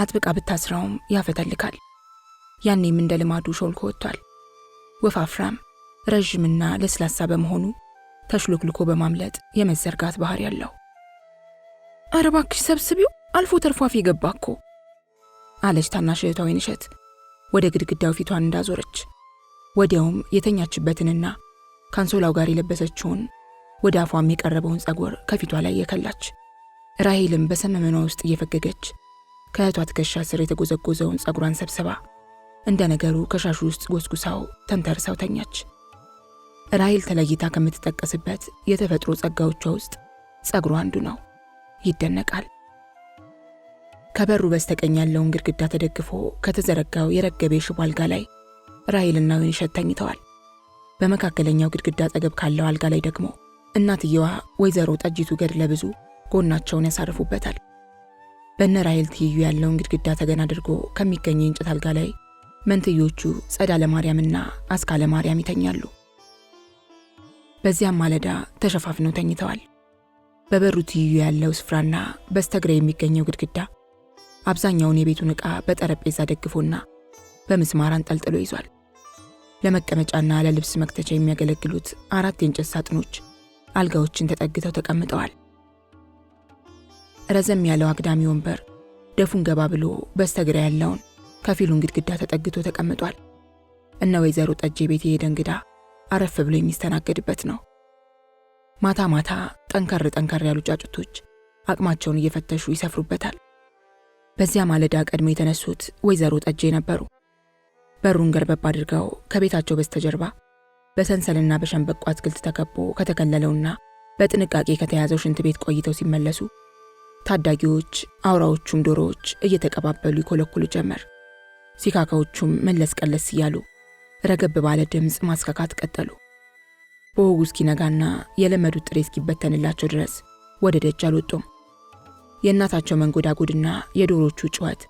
አጥብቃ ብታስራውም ያፈተልካል። ያኔም እንደ ልማዱ ሾልኮ ወጥቷል። ወፋፍራም ረዥምና ለስላሳ በመሆኑ ተሽሎክልኮ በማምለጥ የመዘርጋት ባህሪ ያለው። ኧረ እባክሽ ሰብስቢው አልፎ ተርፏፍ ይገባኮ አለች ታናሽ እህቷ ወይንሸት ወደ ግድግዳው ፊቷን እንዳዞረች። ወዲያውም የተኛችበትንና ካንሶላው ጋር የለበሰችውን ወደ አፏም የቀረበውን ጸጉር ከፊቷ ላይ የከላች። ራሄልም በሰመመኗ ውስጥ እየፈገገች ከእህቷ ትከሻ ስር የተጎዘጎዘውን ጸጉሯን ሰብስባ እንደ ነገሩ ከሻሹ ውስጥ ጎስጉሳው ተንተርሰው ተኛች። ራሄል ተለይታ ከምትጠቀስበት የተፈጥሮ ጸጋዎቿ ውስጥ ጸጉሯ አንዱ ነው። ይደነቃል። ከበሩ በስተቀኝ ያለውን ግድግዳ ተደግፎ ከተዘረጋው የረገበ ሽቦ አልጋ ላይ ራሄልና ወይንሸት ተኝተዋል። በመካከለኛው ግድግዳ አጠገብ ካለው አልጋ ላይ ደግሞ እናትየዋ ወይዘሮ ጠጅቱ ገድለ ብዙ ጎናቸውን ያሳርፉበታል። በነ ራሄል ትይዩ ያለውን ግድግዳ ተገና አድርጎ ከሚገኘው የእንጨት አልጋ ላይ መንትዮቹ ጸዳለ ማርያምና አስካለ ማርያም ይተኛሉ። በዚያም ማለዳ ተሸፋፍነው ተኝተዋል። በበሩ ትይዩ ያለው ስፍራና በስተግራ የሚገኘው ግድግዳ አብዛኛውን የቤቱን ዕቃ በጠረጴዛ ደግፎና በምስማር አንጠልጥሎ ይዟል። ለመቀመጫና ለልብስ መክተቻ የሚያገለግሉት 4 የእንጨት ሳጥኖች አልጋዎችን ተጠግተው ተቀምጠዋል። ረዘም ያለው አግዳሚ ወንበር ደፉን ገባ ብሎ በስተግራ ያለውን ከፊሉን ግድግዳ ተጠግቶ ተቀምጧል። እነ ወይዘሮ ጠጄ ቤት የሄደ እንግዳ አረፍ ብሎ የሚስተናገድበት ነው። ማታ ማታ ጠንከር ያሉ ጫጩቶች አቅማቸውን እየፈተሹ ይሰፍሩበታል። በዚያ ማለዳ ቀድሞ የተነሱት ወይዘሮ ጠጄ ነበሩ። በሩን ገርበብ አድርገው ከቤታቸው በስተጀርባ በሰንሰልና በሸንበቆ አትክልት ተከቦ ከተከለለውና በጥንቃቄ ከተያዘው ሽንት ቤት ቆይተው ሲመለሱ ታዳጊዎች አውራዎቹም ዶሮዎች እየተቀባበሉ ይኮለኩሉ ጀመር። ሲካካዎቹም መለስ ቀለስ እያሉ ረገብ ባለ ድምፅ ማስካካት ቀጠሉ። በወጉ እስኪነጋና የለመዱት ጥሬ እስኪበተንላቸው ድረስ ወደ ደጅ አልወጡም። የእናታቸው መንጎዳጎድና የዶሮቹ ጩኸት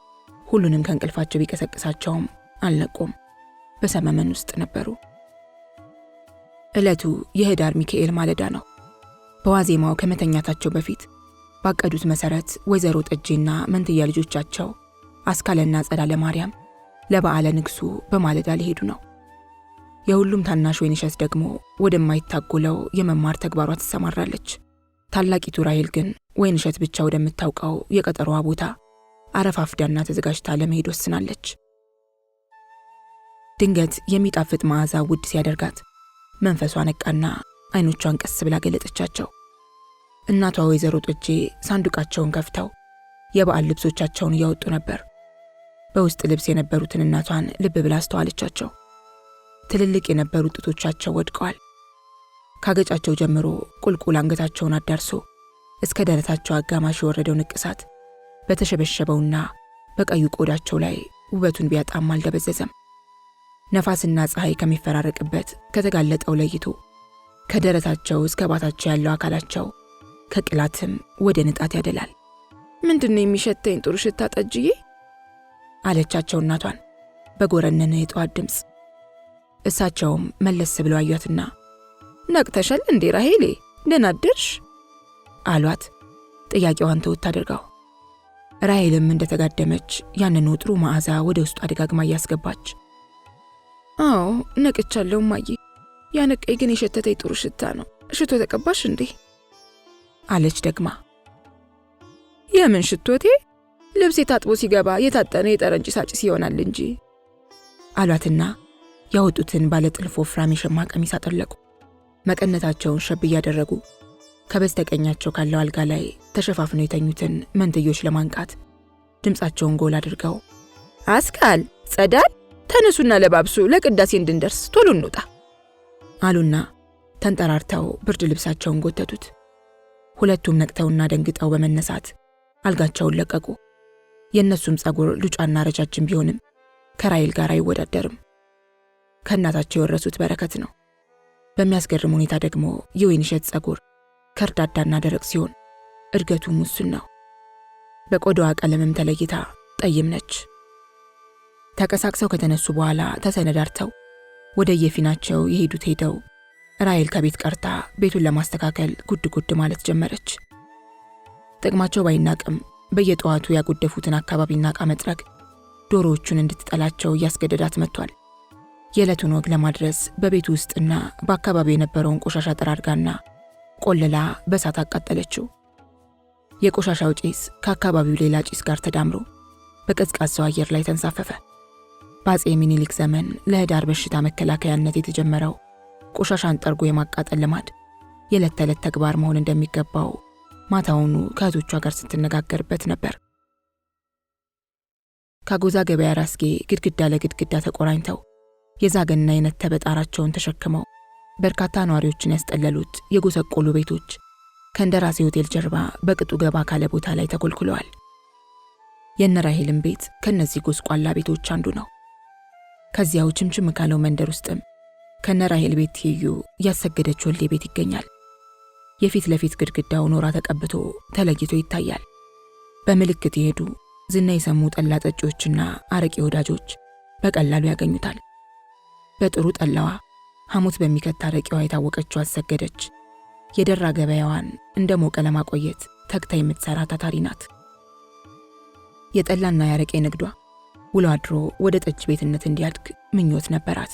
ሁሉንም ከእንቅልፋቸው ቢቀሰቅሳቸውም አልነቁም። በሰመመን ውስጥ ነበሩ። ዕለቱ የህዳር ሚካኤል ማለዳ ነው። በዋዜማው ከመተኛታቸው በፊት ባቀዱት መሰረት ወይዘሮ ጠጄና መንትያ ልጆቻቸው አስካለና ጸዳለ ማርያም ለበዓለ ንግሱ በማለዳ ሊሄዱ ነው። የሁሉም ታናሽ ወይንሸት ደግሞ ወደማይታጎለው የመማር ተግባሯ ትሰማራለች። ታላቂቱ ራሄል ግን ወይንሸት ብቻ ወደምታውቀው የቀጠሮዋ ቦታ አረፋፍዳና ተዘጋጅታ ለመሄድ ወስናለች። ድንገት የሚጣፍጥ መዓዛ ውድ ሲያደርጋት መንፈሷ ነቃና አይኖቿን ቀስ ብላ ገለጠቻቸው። እናቷ ወይዘሮ ጠጄ ሳንዱቃቸውን ከፍተው የበዓል ልብሶቻቸውን እያወጡ ነበር። በውስጥ ልብስ የነበሩትን እናቷን ልብ ብላ አስተዋለቻቸው። ትልልቅ የነበሩ ጡቶቻቸው ወድቀዋል። ካገጫቸው ጀምሮ ቁልቁል አንገታቸውን አዳርሶ እስከ ደረታቸው አጋማሽ የወረደው ንቅሳት በተሸበሸበውና በቀዩ ቆዳቸው ላይ ውበቱን ቢያጣም አልደበዘዘም። ነፋስና ፀሐይ ከሚፈራረቅበት ከተጋለጠው ለይቶ ከደረታቸው እስከ ባታቸው ያለው አካላቸው ከቅላትም ወደ ንጣት ያደላል። ምንድነው የሚሸተኝ ጥሩ ሽታ ጠጅዬ? አለቻቸው እናቷን በጎረነነ የጠዋት ድምፅ። እሳቸውም መለስ ብለው አዩአትና ነቅተሻል እንዴ ራሄሌ ደህና አደርሽ? አሏት ጥያቄዋን ተውት አድርገው። ራሄልም እንደተጋደመች ያንን ጥሩ መዓዛ ወደ ውስጧ ደጋግማ እያስገባች አዎ ነቅቻለሁ ማዬ፣ ያነቀኝ ግን የሸተተኝ ጥሩ ሽታ ነው። ሽቶ ተቀባሽ እንዴ? አለች ደግማ። የምን ሽቶቴ? ልብሴ ታጥቦ ሲገባ የታጠነ የጠረንጭ ሳጭስ ይሆናል እንጂ አሏትና ያወጡትን ባለ ጥልፍ ወፍራም የሸማ ቀሚስ አጠለቁ። መቀነታቸውን ሸብ እያደረጉ ከበስተቀኛቸው ካለው አልጋ ላይ ተሸፋፍነው የተኙትን መንትዮች ለማንቃት ድምፃቸውን ጎል አድርገው አስካል፣ ጸዳል ተነሱና ለባብሱ ለቅዳሴ እንድንደርስ ቶሎ እንውጣ አሉና ተንጠራርተው ብርድ ልብሳቸውን ጎተቱት። ሁለቱም ነቅተውና ደንግጠው በመነሳት አልጋቸውን ለቀቁ። የእነሱም ጸጉር ሉጫና ረጃጅም ቢሆንም ከራሄል ጋር አይወዳደርም። ከእናታቸው የወረሱት በረከት ነው። በሚያስገርም ሁኔታ ደግሞ የወይንሸት ጸጉር ከርዳዳና ደረቅ ሲሆን እድገቱም ውሱን ነው። በቆዳዋ ቀለምም ተለይታ ጠይም ነች። ተቀሳቅሰው ከተነሱ በኋላ ተሰነዳርተው ወደ የፊናቸው የሄዱት ሄደው ራሄል ከቤት ቀርታ ቤቱን ለማስተካከል ጉድ ማለት ጀመረች። ጥቅማቸው ባይናቅም በየጠዋቱ ያጎደፉትን አካባቢና ዕቃ መጥረግ ዶሮዎቹን እንድትጠላቸው እያስገደዳት መጥቷል። የዕለቱን ወግ ለማድረስ በቤቱ ውስጥና በአካባቢው የነበረውን ቆሻሻ ጠራርጋና ቆልላ በእሳት አቃጠለችው። የቆሻሻው ጭስ ከአካባቢው ሌላ ጭስ ጋር ተዳምሮ በቀዝቃዛው አየር ላይ ተንሳፈፈ። በአፄ ሚኒሊክ ዘመን ለህዳር በሽታ መከላከያነት የተጀመረው ቆሻሻን ጠርጎ የማቃጠል ልማድ የዕለት ተዕለት ተግባር መሆን እንደሚገባው ማታውኑ ከእህቶቿ ጋር ስትነጋገርበት ነበር። ከአጎዛ ገበያ ራስጌ ግድግዳ ለግድግዳ ተቆራኝተው የዛገና የነተበ ጣራቸውን ተሸክመው በርካታ ነዋሪዎችን ያስጠለሉት የጎሰቆሉ ቤቶች ከእንደራሴ ሆቴል ጀርባ በቅጡ ገባ ካለ ቦታ ላይ ተኮልኩለዋል። የነራሄልም ቤት ከነዚህ ጎስቋላ ቤቶች አንዱ ነው። ከዚያው ችምችም ካለው መንደር ውስጥም ከነራሄል ቤት ትይዩ ያሰገደች ወልዴ ቤት ይገኛል። የፊት ለፊት ግድግዳው ኖራ ተቀብቶ ተለይቶ ይታያል። በምልክት የሄዱ ዝና የሰሙ ጠላ ጠጪዎችና አረቄ ወዳጆች በቀላሉ ያገኙታል። በጥሩ ጠላዋ ሐሞት በሚከት አረቄዋ የታወቀችው አሰገደች የደራ ገበያዋን እንደ ሞቀ ለማቆየት ተግታ የምትሰራ ታታሪ ናት። የጠላና ያረቄ ንግዷ ውሎ አድሮ ወደ ጠጅ ቤትነት እንዲያድግ ምኞት ነበራት።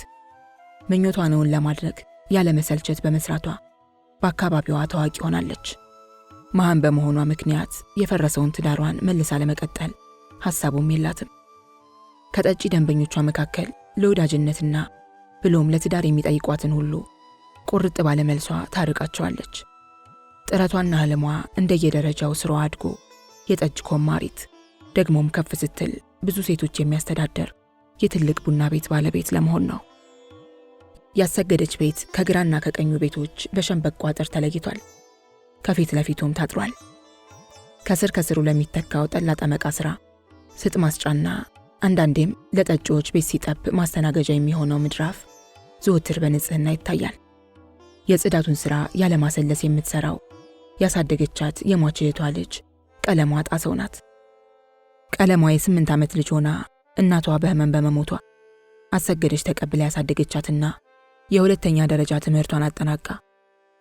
ምኞቷን እውን ለማድረግ ያለ መሰልቸት በመስራቷ በአካባቢዋ ታዋቂ ሆናለች። መሃን በመሆኗ ምክንያት የፈረሰውን ትዳሯን መልሳ ለመቀጠል ሐሳቡም የላትም። ከጠጪ ደንበኞቿ መካከል ለወዳጅነትና ብሎም ለትዳር የሚጠይቋትን ሁሉ ቁርጥ ባለ መልሷ ታርቃቸዋለች። ጥረቷና ህልሟ እንደየደረጃው ስራዋ አድጎ የጠጅ ኮማሪት ደግሞም ከፍ ስትል ብዙ ሴቶች የሚያስተዳደር የትልቅ ቡና ቤት ባለቤት ለመሆን ነው። ያሰገደች ቤት ከግራና ከቀኙ ቤቶች በሸንበቆ አጥር ተለይቷል። ከፊት ለፊቱም ታጥሯል። ከስር ከስሩ ለሚተካው ጠላ ጠመቃ ስራ ስጥ ማስጫና አንዳንዴም ለጠጪዎች ቤት ሲጠብ ማስተናገጃ የሚሆነው ምድራፍ ዘወትር በንጽህና ይታያል። የጽዳቱን ስራ ያለማሰለስ የምትሰራው ያሳደገቻት የሟች እህቷ ልጅ ቀለሟ ጣሰው ናት። ቀለሟ የ8 ዓመት ልጅ ሆና እናቷ በህመም በመሞቷ አሰገደች ተቀብላ ያሳደገቻትና የሁለተኛ ደረጃ ትምህርቷን አጠናቃ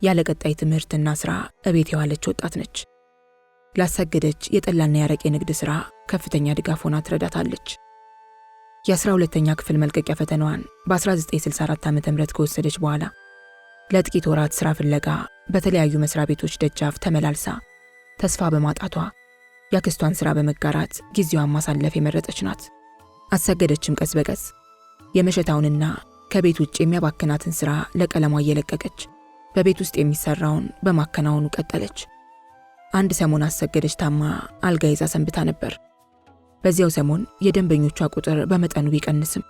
ያለ ቀጣይ ትምህርትና ስራ እቤት የዋለች ወጣት ነች። ላሰገደች የጠላና ያረቄ ንግድ ስራ ከፍተኛ ድጋፍ ሆና ትረዳታለች። የ12ኛ ክፍል መልቀቂያ ፈተናዋን በ1964 ዓ.ም ከወሰደች በኋላ ለጥቂት ወራት ስራ ፍለጋ በተለያዩ መስሪያ ቤቶች ደጃፍ ተመላልሳ ተስፋ በማጣቷ ያክስቷን ስራ በመጋራት ጊዜዋን ማሳለፍ የመረጠች ናት። አሰገደችም ቀስ በቀስ የመሸታውንና ከቤት ውጭ የሚያባክናትን ስራ ለቀለሟ እየለቀቀች በቤት ውስጥ የሚሰራውን በማከናወኑ ቀጠለች። አንድ ሰሞን አሰገደች ታማ አልጋ ይዛ ሰንብታ ነበር። በዚያው ሰሞን የደንበኞቿ ቁጥር በመጠኑ ቢቀንስም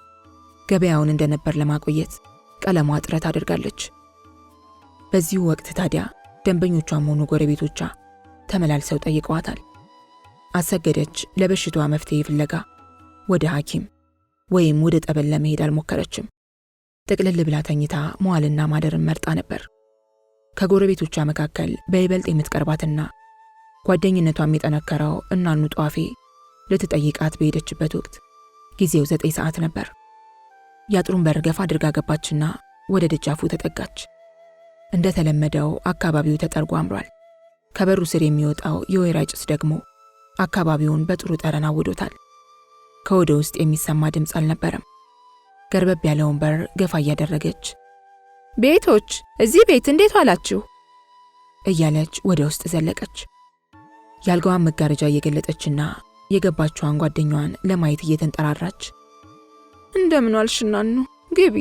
ገበያውን እንደነበር ለማቆየት ቀለሟ ጥረት አድርጋለች። በዚሁ ወቅት ታዲያ ደንበኞቿም ሆኑ ጎረቤቶቿ ተመላልሰው ጠይቀዋታል። አሰገደች ለበሽታዋ መፍትሄ ፍለጋ ወደ ሐኪም ወይም ወደ ጠበል ለመሄድ አልሞከረችም። ጥቅልል ብላ ተኝታ መዋልና ማደርን መርጣ ነበር። ከጎረቤቶቿ መካከል በይበልጥ የምትቀርባትና ጓደኝነቷም የጠነከረው እናኑ ጧፌ ልትጠይቃት በሄደችበት ወቅት ጊዜው 9 ሰዓት ነበር። ያጥሩን በር ገፋ አድርጋ ገባችና ወደ ደጃፉ ተጠጋች። እንደተለመደው አካባቢው ተጠርጎ አምሯል። ከበሩ ስር የሚወጣው የወይራ ጭስ ደግሞ አካባቢውን በጥሩ ጠረን አውዶታል። ከወደ ውስጥ የሚሰማ ድምፅ አልነበረም። ገርበብ ያለውን በር ገፋ እያደረገች ቤቶች እዚህ ቤት እንዴት ዋላችሁ እያለች ወደ ውስጥ ዘለቀች። ያልጋዋን መጋረጃ እየገለጠችና የገባችዋን ጓደኛዋን ለማየት እየተንጠራራች እንደምን ዋልሽ እናኑ ግቢ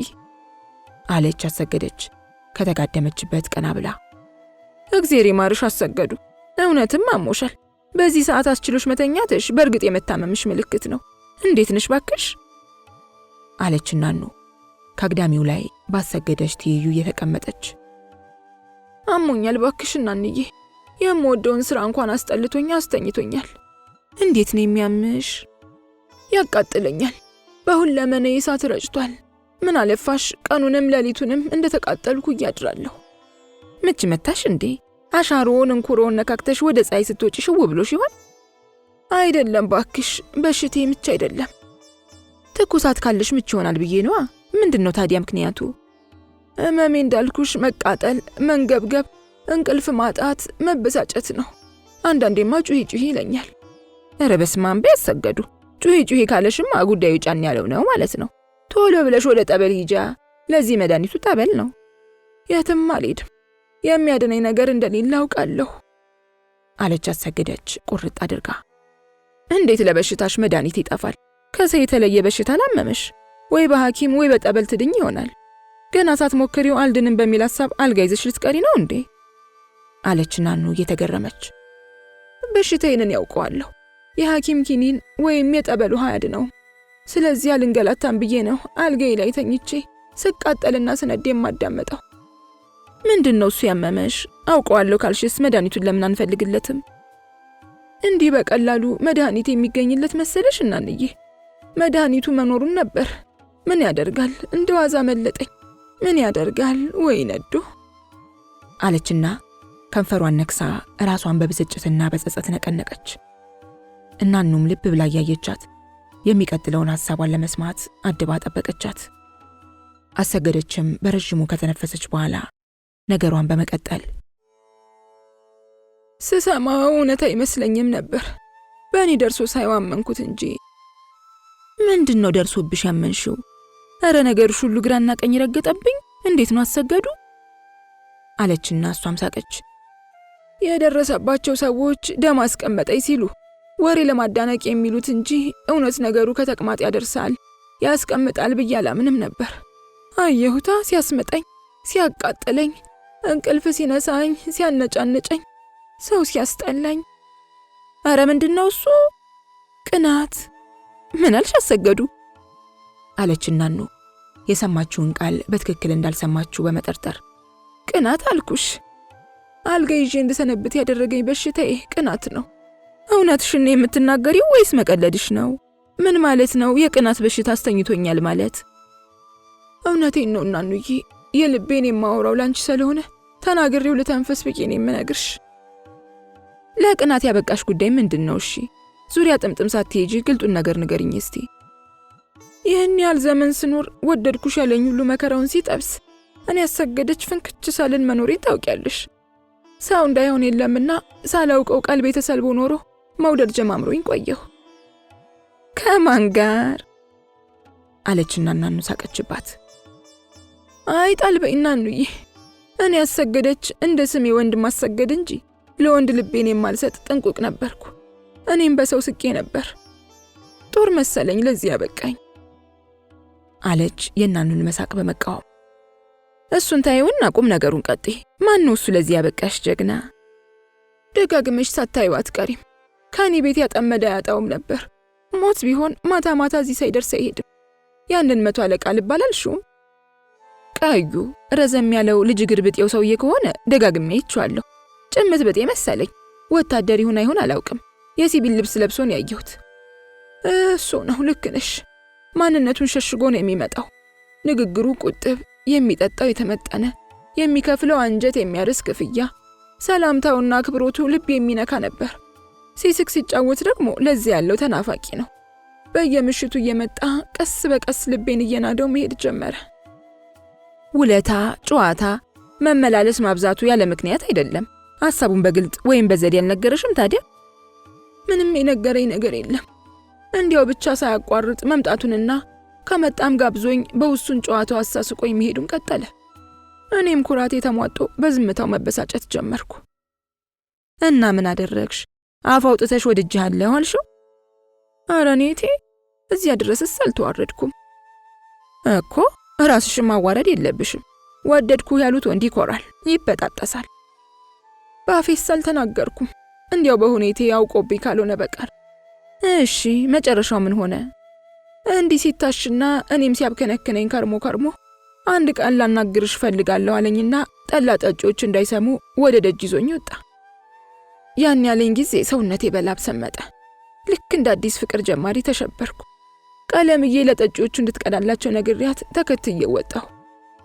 አለች አሰገደች ከተጋደመችበት ቀና ብላ። እግዚአብሔር ይማርሽ አሰገዱ፣ እውነትም አሞሻል። በዚህ ሰዓት አስችሎሽ መተኛትሽ በእርግጥ የመታመምሽ ምልክት ነው። እንዴት ነሽ ባክሽ አለች እናኑ ከአግዳሚው ላይ ባሰገደች ትይዩ እየተቀመጠች። አሞኛል ባክሽ እናንዬ፣ የምወደውን ስራ እንኳን አስጠልቶኛ አስተኝቶኛል። እንዴት ነው የሚያምሽ? ያቃጥለኛል። በሁለመኔ እሳት ረጭቷል። ምን አለፋሽ ቀኑንም ሌሊቱንም እንደተቃጠልኩ እያድራለሁ። ምች መታሽ እንዴ? አሻሮን እንኩሮን ነካክተሽ ወደ ፀሐይ ስትወጪ ሽው ብሎሽ ይሆን? አይደለም ባክሽ፣ በሽቴ ምች አይደለም። ትኩሳት ካለሽ ምች ይሆናል ብዬ ነዋ። ምንድነው ታዲያ ምክንያቱ? እመሜ እንዳልኩሽ መቃጠል፣ መንገብገብ፣ እንቅልፍ ማጣት፣ መበሳጨት ነው። አንዳንዴማ ጩሂ ጩሂ ይለኛል። ኧረ በስመ አብ ያሰገዱ። ጩሂ ካለሽማ ጉዳዩ ጫን ያለው ነው ማለት ነው። ቶሎ ብለሽ ወደ ጠበል ሂጃ። ለዚህ መድኃኒቱ ጠበል ነው። የትም አልሄድም። የሚያድነኝ ነገር እንደሌለ አውቃለሁ አለች አሰገደች ቁርጥ አድርጋ። እንዴት ለበሽታሽ መድኃኒት ይጠፋል? ከሰው የተለየ በሽታ ላመመሽ ወይ በሐኪም ወይ በጠበል ትድኝ ይሆናል። ገና ሳትሞክሪው አልድንም በሚል ሐሳብ አልጋ ይዘሽ ልትቀሪ ነው እንዴ? አለች ናኑ እየተገረመች። በሽታዬን ያውቀዋለሁ። የሐኪም ኪኒን ወይም የጠበል ውሃ አያድነውም። ስለዚህ አልንገላታም ብዬ ነው አልጋዬ ላይ ተኝቼ ስቃጠልና ስነድ የማዳመጠው። ምንድነው እሱ ያመመሽ? አውቀዋለሁ ካልሽስ መድኃኒቱን ለምን አንፈልግለትም? እንዲህ በቀላሉ መድኃኒት የሚገኝለት መሰለሽ እናንዬ? መድኃኒቱ መኖሩን ነበር። ምን ያደርጋል እንደ ዋዛ መለጠኝ። ምን ያደርጋል ወይ ነዶ አለችና ከንፈሯን ነክሳ ራሷን በብስጭትና በጸጸት ነቀነቀች። እናኑም ልብ ብላ ያየቻት የሚቀጥለውን ሐሳቧን ለመስማት አድባ ጠበቀቻት። አሰገደችም በረጅሙ ከተነፈሰች በኋላ ነገሯን በመቀጠል ስሰማው እውነት አይመስለኝም ነበር። በእኔ ደርሶ ሳይዋመንኩት እንጂ። ምንድነው ደርሶብሽ ያመንሽው? ኧረ ነገርሽ ሁሉ ግራና ቀኝ ረገጠብኝ። እንዴት ነው አሰገዱ? አለችና እሷም ሳቀች። የደረሰባቸው ሰዎች ደም አስቀመጠኝ ሲሉ ወሬ ለማዳነቅ የሚሉት እንጂ እውነት ነገሩ ከተቅማጥ ያደርሳል ያስቀምጣል ብዬ አላምንም ነበር። አየሁታ ሲያስመጠኝ፣ ሲያቃጥለኝ፣ እንቅልፍ ሲነሳኝ፣ ሲያነጫነጨኝ፣ ሰው ሲያስጠላኝ። አረ ምንድነው እሱ? ቅናት። ምን አልሽ አሰገዱ? አለችና ነው የሰማችውን ቃል በትክክል እንዳልሰማችሁ በመጠርጠር። ቅናት አልኩሽ። አልጋ ይዤ እንድሰነብት ያደረገኝ በሽታዬ ቅናት ነው። እውነትሽን የምትናገሪው ወይስ መቀለድሽ ነው? ምን ማለት ነው የቅናት በሽታ አስተኝቶኛል ማለት? እውነቴን ነው እናኑዬ። የልቤን የማወራው ላንቺ ስለሆነ ተናግሬው ልተንፈስ ብዬ ነው የምነግርሽ። ለቅናት ያበቃሽ ጉዳይ ምንድነው? እሺ ዙሪያ ጥምጥም ሳትሄጂ ግልጡን ነገር ንገሪኝ እስቲ። ይህን ያህል ዘመን ስኖር ወደድኩሽ ያለኝ ሁሉ መከራውን ሲጠብስ እኔ ያሰገደች ፍንክች ሳልን መኖሬን ታውቂያለሽ። ሰው እንዳይሆን የለምና ሳላውቀው ቀልቤ ተሰልቦ ኖሮ መውደድ ጀማምሮኝ ቆየሁ። ከማን ጋር? አለችና እናኑ ሳቀችባት። አይ ጣልበይና እናኑዬ፣ እኔ ያሰገደች እንደ ስሜ ወንድ ማሰገድ እንጂ ለወንድ ልቤን የማልሰጥ ጥንቁቅ ነበርኩ። እኔም በሰው ስቄ ነበር። ጦር መሰለኝ ለዚህ ያበቃኝ አለች የናኑን መሳቅ በመቃወም። እሱን ታዩና ቁም ነገሩን ቀጥይ። ማን ነው እሱ ለዚህ ያበቃሽ ጀግና? ደጋግመሽ ሳታዩ አትቀሪም። ከኔ ቤት ያጠመደ ያጣውም ነበር። ሞት ቢሆን ማታ ማታ እዚህ ሳይደርስ አይሄድም። ያንን 100 አለቃ ልባላልሽው። ቀዩ ረዘም ያለው ልጅ ግርብጤው ሰውዬ ከሆነ ደጋግሜ ይቻለሁ። ጭምት በጤ መሰለኝ። ወታደር ይሁን አይሁን አላውቅም። የሲቪል ልብስ ለብሶን ያየሁት እሱ ነው። ልክ ነሽ። ማንነቱን ሸሽጎ ነው የሚመጣው። ንግግሩ ቁጥብ፣ የሚጠጣው የተመጠነ፣ የሚከፍለው አንጀት የሚያርስ ክፍያ፣ ሰላምታውና አክብሮቱ ልብ የሚነካ ነበር። ሲስቅ ሲጫወት ደግሞ ለዚህ ያለው ተናፋቂ ነው። በየምሽቱ እየመጣ ቀስ በቀስ ልቤን እየናደው መሄድ ጀመረ። ውለታ፣ ጨዋታ፣ መመላለስ ማብዛቱ ያለ ምክንያት አይደለም። ሐሳቡን በግልጥ ወይም በዘዴ አልነገረሽም ታዲያ? ምንም የነገረኝ ነገር የለም። እንዲያው ብቻ ሳያቋርጥ መምጣቱንና ከመጣም ጋብዞኝ በውሱን ጨዋታው አሳስቆኝ መሄዱን ቀጠለ። እኔም ኩራቴ ተሟጦ በዝምታው መበሳጨት ጀመርኩ። እና ምን አደረግሽ? አፍ አውጥተሽ ወድጄሃለሁ አልሽው? ኧረ እኔቴ እዚያ ድረስስ አልተዋረድኩም እኮ። ራስሽን ማዋረድ የለብሽም። ወደድኩ ያሉት ወንድ ይኮራል፣ ይበጣጠሳል። በአፌስ አልተናገርኩም፣ እንዲያው በሁኔቴ ያውቆብኝ ካልሆነ በቀር። እሺ መጨረሻው ምን ሆነ? እንዲህ ሲታሽና እኔም ሲያብከነክነኝ ከርሞ አንድ ቀን ላናግርሽ ፈልጋለሁ አለኝና ጠላ ጠጪዎች እንዳይሰሙ ወደ ደጅ ይዞኝ ወጣ። ያን ያለኝ ጊዜ ሰውነቴ በላብ ሰመጠ። ልክ እንደ አዲስ ፍቅር ጀማሪ ተሸበርኩ። ቀለምዬ ለጠጪዎቹ እንድትቀዳላቸው ነግሪያት ተከትዬ ወጣሁ።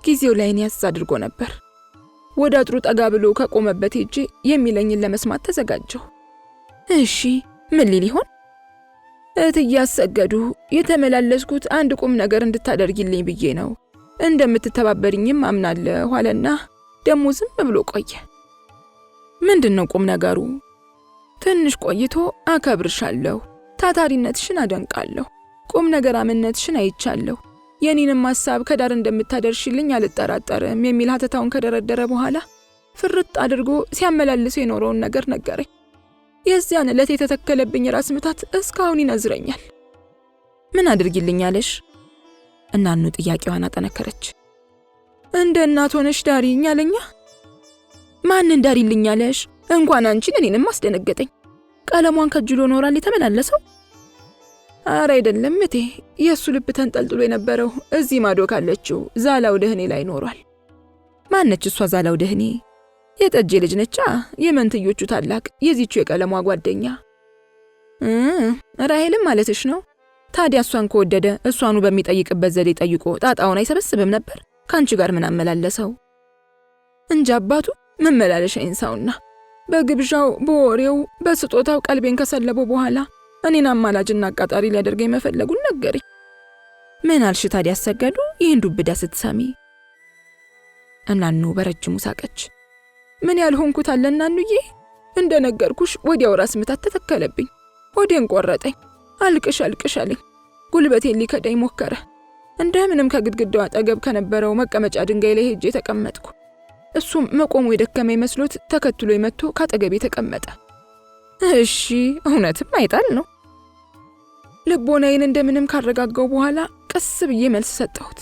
ጊዜው ላይን ያዝ አድርጎ ነበር። ወደ አጥሩ ጠጋ ብሎ ከቆመበት ሄጄ የሚለኝን ለመስማት ተዘጋጀሁ። እሺ ምን ሊል ይሆን? እትዬ አሰገዱ፣ የተመላለስኩት አንድ ቁም ነገር እንድታደርጊልኝ ብዬ ነው። እንደምትተባበሪኝም አምናለሁ አለና ደሞ ዝም ብሎ ቆየ። ምንድነው ቁም ነገሩ? ትንሽ ቆይቶ አከብርሻለሁ፣ ታታሪነትሽን አደንቃለሁ፣ ቁም ነገራምነትሽን አይቻለሁ፣ የኔንም ሐሳብ ከዳር እንደምታደርሽልኝ አልጠራጠርም የሚል ሀተታውን ከደረደረ በኋላ ፍርጥ አድርጎ ሲያመላልስ የኖረውን ነገር ነገረኝ። የዚያን ዕለት የተተከለብኝ ራስ ምታት እስካሁን ይነዝረኛል። ምን አድርጊልኛለሽ? እናኑ ጥያቄዋን አጠነከረች። እንደ እናት ሆነሽ ዳሪኝ አለኛ። ማንን ዳሪልኛለሽ? እንኳን አንቺን እኔንም አስደነገጠኝ። ቀለሟን ከጅሎ ኖራል የተመላለሰው? አረ አይደለም እቴ፣ የእሱ ልብ ተንጠልጥሎ የነበረው እዚህ ማዶ ካለችው ዛላው ደህኔ ላይ ኖሯል። ማነች እሷ ዛላው ደህኔ? የጠጄ ልጅ ነቻ፣ የመንትዮቹ ታላቅ የዚቹ የቀለሟ ጓደኛ። ራሄልም ማለትሽ ነው? ታዲያ እሷን ከወደደ እሷኑ በሚጠይቅበት ዘዴ ጠይቆ ጣጣውን አይሰበስብም ነበር? ካንቺ ጋር ምን አመላለሰው? እንጂ አባቱ መመላለሻ ይንሳውና በግብዣው በወሬው በስጦታው ቀልቤን ከሰለበው በኋላ እኔን አማላጅና አቃጣሪ ሊያደርገኝ መፈለጉን ነገረኝ። ምን አልሽ ታዲያ አሰገዱ ይህን ዱብዳ ስትሰሚ? እናኑ በረጅሙ ሳቀች። ምን ያልሆንኩት አለ እናኑዬ? እንደነገርኩሽ ወዲያው ራስ ምታት ተተከለብኝ። ሆዴን ቆረጠኝ። አልቅሽ አልቅሽ አለኝ። ጉልበቴን ሊከዳኝ ሞከረ። እንደምንም ከግድግዳው አጠገብ ከነበረው መቀመጫ ድንጋይ ላይ ሄጄ ተቀመጥኩ። እሱም መቆሙ የደከመኝ መስሎት ተከትሎ መጥቶ ካጠገቤ ተቀመጠ። እሺ እውነትም አይጣል ነው። ልቦናዬን እንደምንም ካረጋጋው በኋላ ቀስ ብዬ መልስ ሰጠሁት።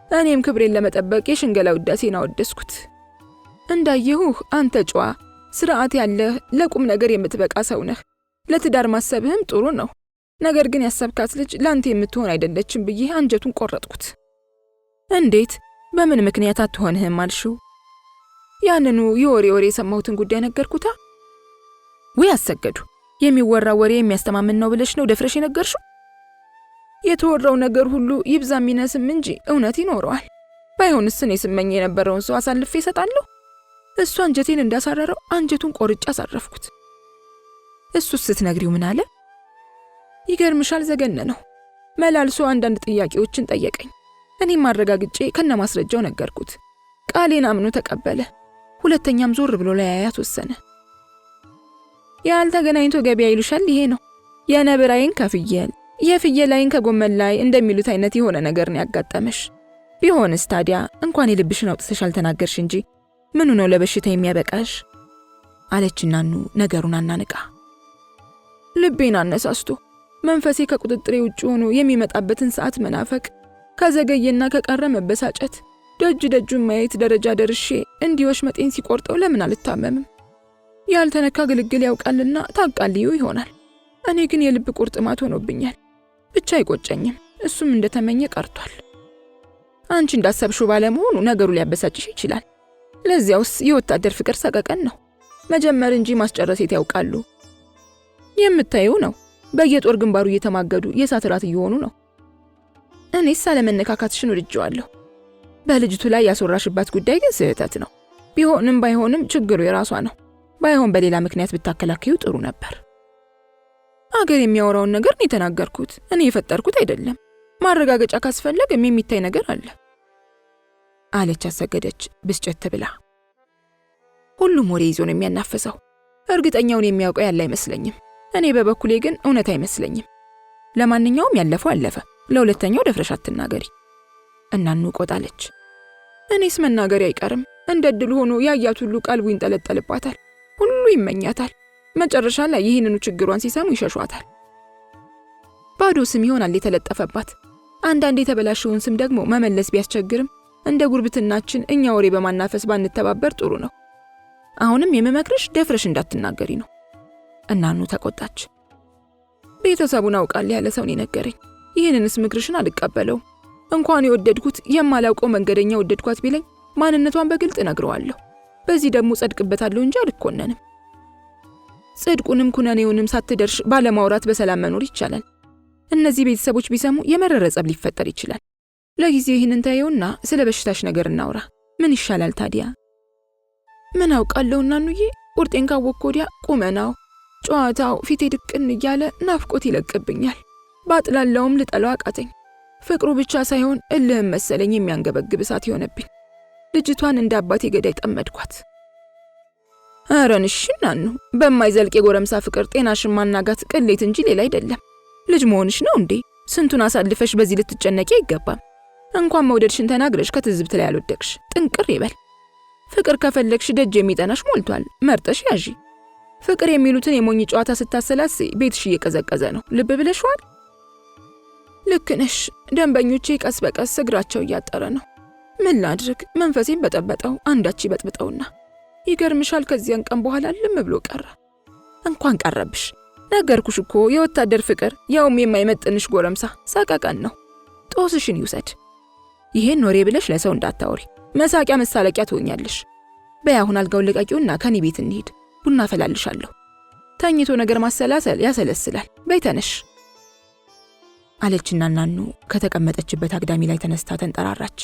እኔም ክብሬን ለመጠበቅ የሽንገላ ውዳሴን አወደስኩት። እንዳየሁህ አንተ ጨዋ፣ ስርዓት ያለህ ለቁም ነገር የምትበቃ ሰው ነህ። ለትዳር ማሰብህም ጥሩ ነው። ነገር ግን ያሰብካት ልጅ ላንተ የምትሆን አይደለችም ብዬ አንጀቱን ቆረጥኩት። እንዴት? በምን ምክንያት አትሆንህም አልሽው? ያንኑ የወሬ የሰማሁትን ጉዳይ ነገርኩታ። ወይ አሰገዱ፣ የሚወራ ወሬ የሚያስተማምን ነው ብለሽ ነው ደፍረሽ የነገርሽው? የተወራው ነገር ሁሉ ይብዛ የሚነስም እንጂ እውነት ይኖረዋል። ባይሆንስ እኔ ስመኝ የነበረውን ሰው አሳልፌ እሰጣለሁ? እሱ አንጀቴን እንዳሳረረው አንጀቱን ቆርጬ አሳረፍኩት። እሱስ ስትነግሪው ምን አለ? ይገርምሻል፣ ዘገነ ነው። መላልሶ አንዳንድ ጥያቄዎችን ጠየቀኝ። እኔም አረጋግጬ ከነማስረጃው ነገርኩት። ቃሌን አምኖ ተቀበለ። ሁለተኛም ዞር ብሎ ለያያት ወሰነ። ያልተገናኝቶ ገበያ ይሉሻል ይሄ ነው። የነብር ዓይን ከፍየል፣ የፍየል ዓይን ከጎመን ላይ እንደሚሉት አይነት የሆነ ነገር ነው ያጋጠመሽ። ቢሆንስ ታዲያ እንኳን የልብሽን አውጥተሽ አልተናገርሽ እንጂ ምኑ ነው ለበሽታ የሚያበቃሽ? አለችናኑ ነገሩን አናንቃ። ልቤን አነሳስቶ መንፈሴ ከቁጥጥሬ ውጭ ሆኖ የሚመጣበትን ሰዓት መናፈቅ፣ ከዘገየና ከቀረ መበሳጨት፣ ደጅ ደጁን ማየት ደረጃ ደርሼ እንዲወሽ መጤን ሲቆርጠው ለምን አልታመምም? ያልተነካ ግልግል ያውቃልና ታቃልዩ ይሆናል። እኔ ግን የልብ ቁርጥማት ሆኖብኛል። ብቻ አይቆጨኝም። እሱም እንደተመኘ ቀርቷል። አንቺ እንዳሰብሽው ባለመሆኑ ነገሩ ሊያበሳጭሽ ይችላል። ለዚያውስ የወታደር ፍቅር ሰቀቀን ነው። መጀመር እንጂ ማስጨረስ ያውቃሉ። የምታየው ነው። በየጦር ግንባሩ እየተማገዱ የእሳት ራት እየሆኑ ነው። እኔስ አለመነካካትሽን ወድጄዋለሁ። በልጅቱ ላይ ያስወራሽባት ጉዳይ ግን ስህተት ነው። ቢሆንም ባይሆንም ችግሩ የራሷ ነው። ባይሆን በሌላ ምክንያት ብታከላክዩ ጥሩ ነበር። አገር የሚያወራውን ነገር ነው የተናገርኩት። እኔ የፈጠርኩት አይደለም። ማረጋገጫ ካስፈለገም የሚታይ ነገር አለ አለች አሰገደች ብስጨት ብላ። ሁሉም ወሬ ይዞ ነው የሚያናፈሰው። እርግጠኛውን የሚያውቀው ያለ አይመስለኝም። እኔ በበኩሌ ግን እውነት አይመስለኝም። ለማንኛውም ያለፈው አለፈ። ለሁለተኛው ደፍረሽ አትናገሪ። እናኑ ቆጣለች። እኔስ መናገሪ አይቀርም። እንደ ዕድል ሆኖ ያያት ሁሉ ቀልቡ ይንጠለጠልባታል። ሁሉ ይመኛታል። መጨረሻ ላይ ይህንኑ ችግሯን ሲሰሙ ይሸሿታል። ባዶ ስም ይሆናል የተለጠፈባት። አንዳንድ የተበላሸውን ስም ደግሞ መመለስ ቢያስቸግርም እንደ ጉርብትናችን እኛ ወሬ በማናፈስ ባንተባበር ጥሩ ነው። አሁንም የምመክርሽ ደፍረሽ እንዳትናገሪ ነው። እናኑ ተቆጣች። ቤተሰቡን አውቃል ያለ ሰውን ነገረኝ። ይህንንስ ምክርሽን አልቀበለው። እንኳን የወደድኩት የማላውቀው መንገደኛ ወደድኳት ቢለኝ ማንነቷን በግልጥ ነግረዋለሁ። በዚህ ደግሞ ጸድቅበታለሁ እንጂ አልኮነንም። ጽድቁንም ኩነኔውንም ሳትደርሽ ባለማውራት በሰላም መኖር ይቻላል። እነዚህ ቤተሰቦች ቢሰሙ የመረረ ጸብ ሊፈጠር ይችላል። ለጊዜው ይህንን ታየውና ስለ በሽታሽ ነገር እናውራ። ምን ይሻላል ታዲያ? ምን አውቃለሁ እናኑዬ። ቁርጤን ካወቅኩ ወዲያ ቁመናው፣ ጨዋታው ፊቴ ድቅን እያለ ናፍቆት ይለቅብኛል። ባጥላለውም ልጠላው አቃተኝ። ፍቅሩ ብቻ ሳይሆን እልህም መሰለኝ የሚያንገበግብ እሳት ይሆነብኝ። ልጅቷን እንደ አባቴ ገዳይ ጠመድኳት። አረንሽ ናኑ በማይዘልቅ የጎረምሳ ፍቅር ጤናሽን ማናጋት ቅሌት እንጂ ሌላ አይደለም። ልጅ መሆንሽ ነው እንዴ? ስንቱን አሳልፈሽ በዚህ ልትጨነቂ አይገባም። እንኳን መውደድሽን ተናግረሽ ከትዝብት ላይ አልወደቅሽ። ጥንቅር ይበል። ፍቅር ከፈለግሽ ደጅ የሚጠናሽ ሞልቷል። መርጠሽ ያዢ። ፍቅር የሚሉትን የሞኝ ጨዋታ ስታሰላስ ቤትሽ እየቀዘቀዘ ነው። ልብ ብለሽዋል? ልክ ነሽ። ደንበኞቼ ቀስ በቀስ እግራቸው እያጠረ ነው። ምን ላድርግ? መንፈሴን በጠበጠው አንዳች ይበጥብጠውና ይገርምሻል፣ ከዚያን ቀን በኋላ ልም ብሎ ቀረ። እንኳን ቀረብሽ። ነገርኩሽ እኮ የወታደር ፍቅር፣ ያውም የማይመጥንሽ ጎረምሳ ሰቀቀን ነው። ጦስሽን ይውሰድ። ይሄን ኖሬ ብለሽ ለሰው እንዳታወሪ፣ መሳቂያ መሳለቂያ ትሆኛለሽ። በይ አሁን አልጋውን ልቀቂውና ከኔ ቤት እንሂድ። ቡና ፈላልሻለሁ። ተኝቶ ነገር ማሰላሰል ያሰለስላል። በይ ተነሽ አለችና ናኑ ከተቀመጠችበት አግዳሚ ላይ ተነስታ ተንጠራራች።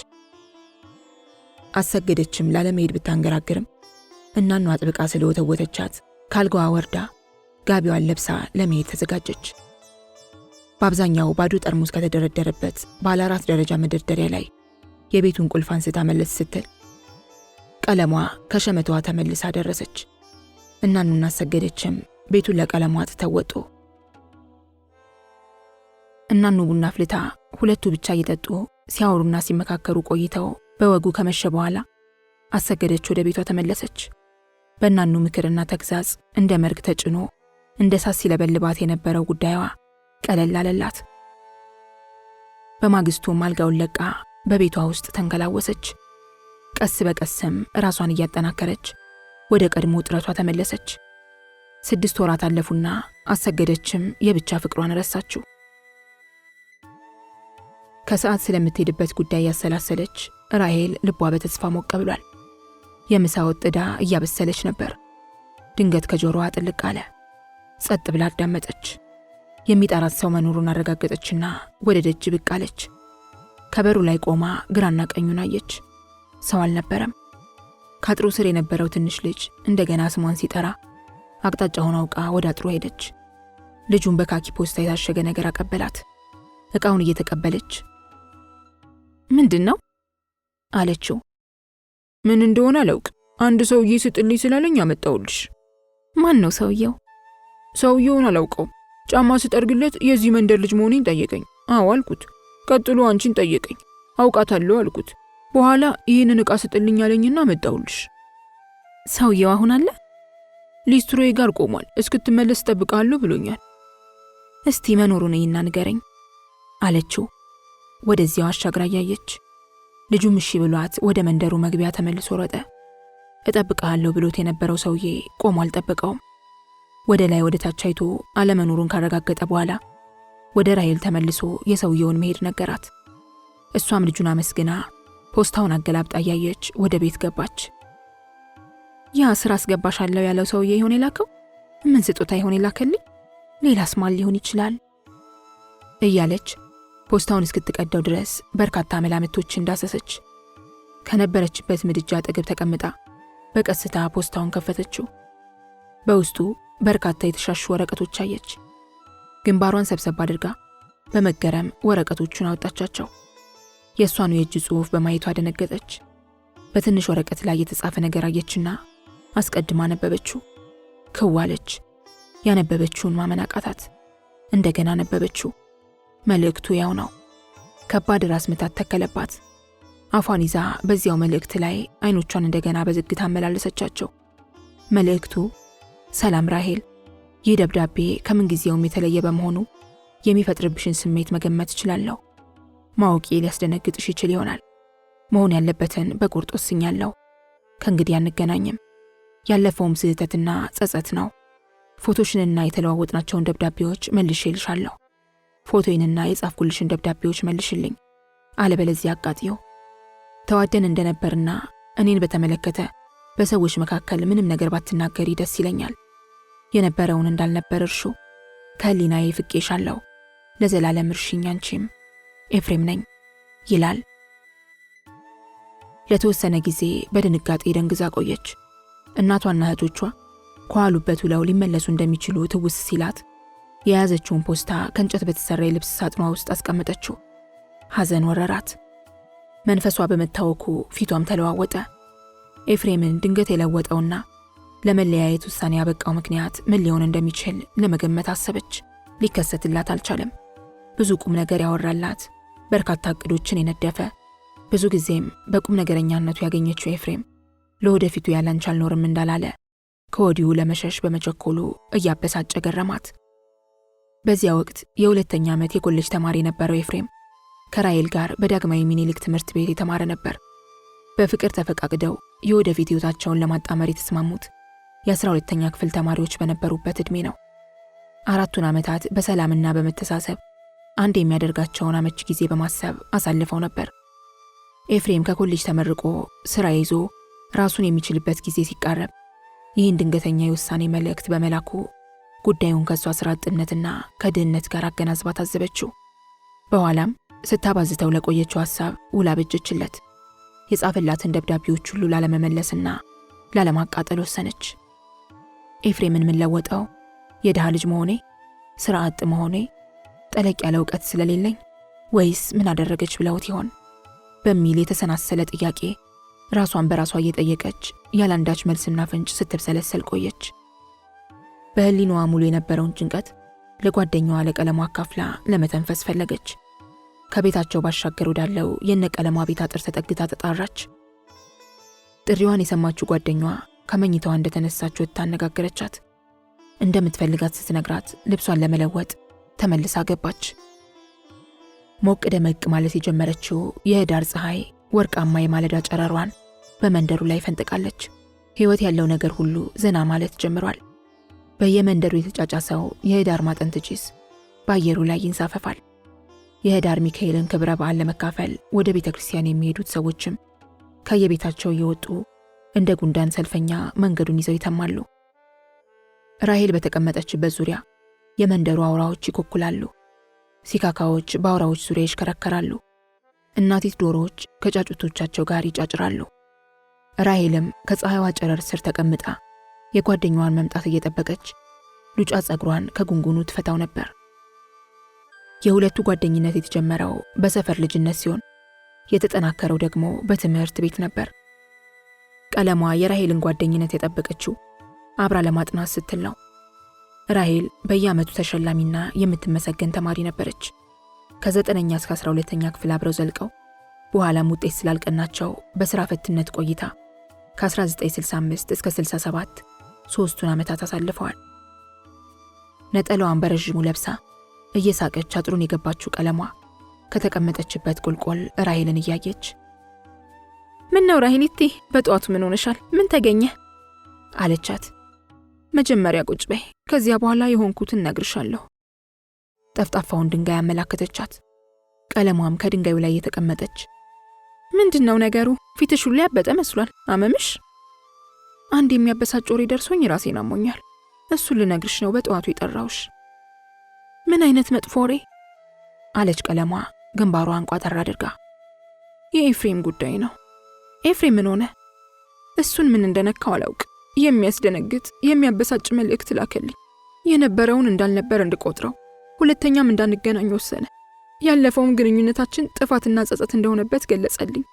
አሰገደችም ላለመሄድ ብታንገራግርም እናኑ አጥብቃ ስለወተወተቻት ካልጋዋ ወርዳ ጋቢዋን ለብሳ ለመሄድ ተዘጋጀች። በአብዛኛው ባዶ ጠርሙስ ከተደረደረበት ባለ 4 ደረጃ መደርደሪያ ላይ የቤቱን ቁልፍ አንስታ መለስ ስትል ቀለሟ ከሸመቷ ተመልሳ ደረሰች። እናኑና አሰገደችም ቤቱን ለቀለሟ ተወጡ። እናኑ ቡና አፍልታ ሁለቱ ብቻ እየጠጡ ሲያወሩና ሲመካከሩ ቆይተው በወጉ ከመሸ በኋላ አሰገደች ወደ ቤቷ ተመለሰች። በእናኑ ምክርና ተግዛዝ እንደ መርግ ተጭኖ እንደ ሳስ ሲለበልባት የነበረው ጉዳይዋ ቀለል አለላት። በማግስቱም አልጋውን ለቃ በቤቷ ውስጥ ተንከላወሰች። ቀስ በቀስም ራሷን እያጠናከረች ወደ ቀድሞ ጥረቷ ተመለሰች። 6 ወራት አለፉና አሰገደችም የብቻ ፍቅሯን ረሳችው። ከሰዓት ስለምትሄድበት ጉዳይ ያሰላሰለች ራሄል ልቧ በተስፋ ሞቅ ብሏል። የምሳ ወጥዳ እያበሰለች ነበር። ድንገት ከጆሮዋ ጥልቅ አለ። ጸጥ ብላ አዳመጠች። የሚጠራት ሰው መኖሩን አረጋገጠችና ወደ ደጅ ብቅ አለች። ከበሩ ላይ ቆማ ግራና ቀኙን አየች። ሰው አልነበረም። ከአጥሩ ስር የነበረው ትንሽ ልጅ እንደገና ስሟን ሲጠራ አቅጣጫውን አውቃ ወደ አጥሩ ሄደች። ልጁን በካኪ ፖስታ የታሸገ ነገር አቀበላት። ዕቃውን እየተቀበለች ምንድን ነው አለችው። ምን እንደሆነ አላውቅ፣ አንድ ሰውዬ ስጥልኝ ስላለኝ አመጣውልሽ። ማን ነው ሰውየው? ሰውየውን አላውቀው። ጫማ ስጠርግለት የዚህ መንደር ልጅ መሆኔን ጠየቀኝ። አዎ አልኩት። ቀጥሎ አንቺን ጠየቀኝ። አውቃታለሁ አልኩት። በኋላ ይህንን ዕቃ ስጥልኝ አለኝና አመጣውልሽ። ሰውየው አሁን አለ? ሊስትሮዬ ጋር ቆሟል። እስክትመለስ ጠብቃለሁ ብሎኛል። እስቲ መኖሩን እይና ንገረኝ አለችው። ወደዚያው አሻግራ ያየች። ልጁም እሺ ብሏት ወደ መንደሩ መግቢያ ተመልሶ ሮጠ። እጠብቅሃለሁ ብሎት የነበረው ሰውዬ ቆሞ አልጠበቀውም። ወደ ላይ ወደ ታች አይቶ አለመኖሩን ካረጋገጠ በኋላ ወደ ራሄል ተመልሶ የሰውየውን መሄድ ነገራት። እሷም ልጁን አመስግና ፖስታውን አገላብጣ ያየች ወደ ቤት ገባች። ያ ስራ አስገባሻለሁ ያለው ሰውዬ ይሆን የላከው? ምን ስጦታ ይሆን የላከልኝ? ሌላስ ማን ሊሆን ይችላል? እያለች ፖስታውን እስክትቀደው ድረስ በርካታ መላምቶችን ዳሰሰች። ከነበረችበት ምድጃ አጠገብ ተቀምጣ በቀስታ ፖስታውን ከፈተችው። በውስጡ በርካታ የተሻሹ ወረቀቶች አየች። ግንባሯን ሰብሰብ አድርጋ በመገረም ወረቀቶቹን አወጣቻቸው። የእሷኑ የእጅ ጽሑፍ በማየቷ ደነገጠች። በትንሽ ወረቀት ላይ የተጻፈ ነገር አየችና አስቀድማ ነበበችው። ክዋለች። ያነበበችውን ማመን አቃታት። እንደገና ነበበችው። መልእክቱ ያው ነው። ከባድ ራስ ምታት ተከለባት። አፏን ይዛ በዚያው መልእክት ላይ አይኖቿን እንደገና በዝግታ አመላለሰቻቸው። መልእክቱ ሰላም ራሄል፣ ይህ ደብዳቤ ከምንጊዜውም የተለየ በመሆኑ የሚፈጥርብሽን ስሜት መገመት እችላለሁ። ማወቄ ሊያስደነግጥሽ ይችል ይሆናል። መሆን ያለበትን በቁርጥ ወስኛለሁ። ከእንግዲህ አንገናኝም። ያለፈውም ስህተትና ጸጸት ነው። ፎቶሽንና የተለዋወጥናቸውን ደብዳቤዎች መልሼልሻለሁ። ፎቶዬንና የጻፍኩልሽን ደብዳቤዎች መልሽልኝ፣ አለበለዚያ አቃጥዮ። ተዋደን እንደነበርና እኔን በተመለከተ በሰዎች መካከል ምንም ነገር ባትናገሪ ደስ ይለኛል። የነበረውን እንዳልነበር እርሹ። ከህሊናዬ ፍቄሻለሁ። ለዘላለም እርሽኝ። አንቺም ኤፍሬም ነኝ ይላል። ለተወሰነ ጊዜ በድንጋጤ ደንግዛ ቆየች። እናቷና እህቶቿ ከዋሉበት ውለው ሊመለሱ እንደሚችሉ ትውስ ሲላት የያዘችውን ፖስታ ከእንጨት በተሰራ የልብስ ሳጥኗ ውስጥ አስቀመጠችው። ሐዘን ወረራት። መንፈሷ በመታወኩ ፊቷም ተለዋወጠ። ኤፍሬምን ድንገት የለወጠውና ለመለያየት ውሳኔ ያበቃው ምክንያት ምን ሊሆን እንደሚችል ለመገመት አሰበች። ሊከሰትላት አልቻለም። ብዙ ቁም ነገር ያወራላት፣ በርካታ እቅዶችን የነደፈ፣ ብዙ ጊዜም በቁም ነገረኛነቱ ያገኘችው ኤፍሬም ለወደፊቱ ያላንቺ አልኖርም እንዳላለ ከወዲሁ ለመሸሽ በመቸኮሉ እያበሳጨ ገረማት። በዚያ ወቅት የሁለተኛ ዓመት የኮሌጅ ተማሪ የነበረው ኤፍሬም ከራሔል ጋር በዳግማዊ ሚኒሊክ ትምህርት ቤት የተማረ ነበር። በፍቅር ተፈቃቅደው የወደፊት ሕይወታቸውን ለማጣመር የተስማሙት የ12ኛ ክፍል ተማሪዎች በነበሩበት ዕድሜ ነው። 4ቱን ዓመታት በሰላምና በመተሳሰብ አንድ የሚያደርጋቸውን አመቺ ጊዜ በማሰብ አሳልፈው ነበር። ኤፍሬም ከኮሌጅ ተመርቆ ሥራ ይዞ ራሱን የሚችልበት ጊዜ ሲቃረብ ይህን ድንገተኛ የውሳኔ መልእክት በመላኩ ጉዳዩን ከሷ ሥራ አጥነትና ከድህነት ጋር አገናዝባ ታዘበችው። በኋላም ስታባዝተው ለቆየችው ሐሳብ ውላ በጀችለት። የጻፈላትን ደብዳቤዎች ሁሉ ላለመመለስና ላለማቃጠል ወሰነች። ኤፍሬምን ምን ለወጠው? የድሃ ልጅ መሆኔ? ሥራ አጥ መሆኔ? ጠለቅ ያለ እውቀት ስለሌለኝ? ወይስ ምን አደረገች ብለውት ይሆን በሚል የተሰናሰለ ጥያቄ ራሷን በራሷ እየጠየቀች ያላንዳች መልስና ፍንጭ ስትብሰለሰል ቆየች። በህሊናዋ ሙሉ የነበረውን ጭንቀት ለጓደኛዋ ለቀለሟ አካፍላ ለመተንፈስ ፈለገች። ከቤታቸው ባሻገር ወዳለው የነቀለሟ ቤት አጥር ተጠግታ ተጣራች። ጥሪዋን የሰማችው ጓደኛዋ ከመኝታዋ እንደተነሳች ወጥታ አነጋገረቻት። እንደምትፈልጋት ስትነግራት ልብሷን ለመለወጥ ተመልሳ ገባች። ሞቅ ደመቅ ማለት የጀመረችው የህዳር ፀሐይ ወርቃማ የማለዳ ጨረሯን በመንደሩ ላይ ፈንጥቃለች። ሕይወት ያለው ነገር ሁሉ ዘና ማለት ጀምሯል። በየመንደሩ የተጫጫሰው የህዳር ማጠንት ጭስ በአየሩ ላይ ይንሳፈፋል። የህዳር ሚካኤልን ክብረ በዓል ለመካፈል ወደ ቤተ ክርስቲያን የሚሄዱት ሰዎችም ከየቤታቸው እየወጡ እንደ ጉንዳን ሰልፈኛ መንገዱን ይዘው ይተማሉ። ራሔል በተቀመጠችበት ዙሪያ የመንደሩ አውራዎች ይኮኩላሉ። ሲካካዎች በአውራዎች ዙሪያ ይሽከረከራሉ። እናቲት ዶሮዎች ከጫጩቶቻቸው ጋር ይጫጭራሉ። ራሔልም ከፀሐይዋ ጨረር ስር ተቀምጣ የጓደኛዋን መምጣት እየጠበቀች ሉጫ ጸጉሯን ከጉንጉኑ ትፈታው ነበር። የሁለቱ ጓደኝነት የተጀመረው በሰፈር ልጅነት ሲሆን የተጠናከረው ደግሞ በትምህርት ቤት ነበር። ቀለሟ የራሔልን ጓደኝነት የጠበቀችው አብራ ለማጥናት ስትል ነው። ራሔል በየዓመቱ ተሸላሚና የምትመሰገን ተማሪ ነበረች። ከ9ኛ እስከ 12ኛ ክፍል አብረው ዘልቀው በኋላም ውጤት ስላልቀናቸው በሥራ ፈትነት ቆይታ ከ1965 እስከ 67 ሦስቱን ዓመታት አሳልፈዋል። ነጠላዋን በረዥሙ ለብሳ እየሳቀች አጥሩን የገባችው ቀለሟ ከተቀመጠችበት ቁልቁል ራሔልን እያየች ምን ነው ራሔሊቴ፣ በጠዋቱ ምን ሆነሻል? ምን ተገኘ? አለቻት። መጀመሪያ ቁጭ በይ፣ ከዚያ በኋላ የሆንኩትን ነግርሻለሁ። ጠፍጣፋውን ድንጋይ አመላከተቻት። ቀለሟም ከድንጋዩ ላይ የተቀመጠች ምንድነው ነገሩ? ፊትሽ ሁሉ ያበጠ መስሏል። አመምሽ? አንድ የሚያበሳጭ ወሬ ደርሶኝ ራሴን አሞኛል። እሱን ልነግርሽ ነው በጠዋቱ የጠራውሽ። ምን አይነት መጥፎ ወሬ? አለች ቀለሟ ግንባሯን ቋጠር አድርጋ። የኤፍሬም ጉዳይ ነው። ኤፍሬም ምን ሆነ? እሱን ምን እንደነካው አላውቅ። የሚያስደነግጥ የሚያበሳጭ መልእክት ላከልኝ። የነበረውን እንዳልነበር እንድቆጥረው፣ ሁለተኛም እንዳንገናኝ ወሰነ። ያለፈውም ግንኙነታችን ጥፋትና ጸጸት እንደሆነበት ገለጸልኝ።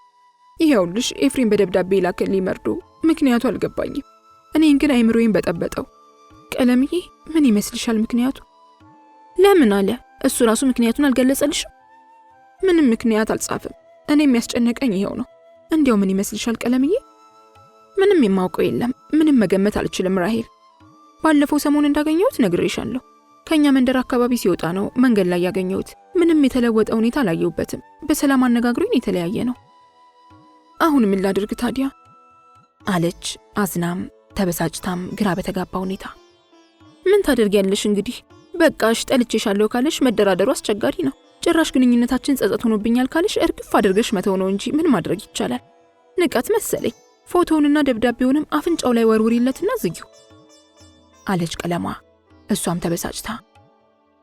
ይሄውልሽ ኤፍሬም በደብዳቤ ላከልኝ መርዶ። ምክንያቱ አልገባኝም። እኔን ግን አይምሮዬን በጠበጠው። ቀለምዬ ምን ይመስልሻል ምክንያቱ? ለምን አለ? እሱ ራሱ ምክንያቱን አልገለጸልሽም? ምንም ምክንያት አልጻፈም። እኔ የሚያስጨነቀኝ ይሄው ነው። እንዲያው ምን ይመስልሻል ቀለምዬ? ምንም የማውቀው የለም። ምንም መገመት አልችልም ራሔል። ባለፈው ሰሞን እንዳገኘሁት ነግሬሻለሁ። ከኛ መንደር አካባቢ ሲወጣ ነው መንገድ ላይ ያገኘሁት። ምንም የተለወጠ ሁኔታ አላየሁበትም። በሰላም አነጋግሮኝ የተለያየ ነው። አሁን ምን ላድርግ ታዲያ? አለች አዝናም ተበሳጭታም ግራ በተጋባ ሁኔታ። ምን ታደርጊያለሽ እንግዲህ? በቃሽ ጠልቼሻለሁ ካለሽ መደራደሩ አስቸጋሪ ነው። ጭራሽ ግንኙነታችን ጸጸት ሆኖብኛል ካለሽ እርግፍ አድርገሽ መተው ነው እንጂ ምን ማድረግ ይቻላል? ንቀት መሰለኝ። ፎቶውንና ደብዳቤውንም አፍንጫው ላይ ወርውሪለትና ዝጊው አለች ቀለሟ። እሷም ተበሳጭታ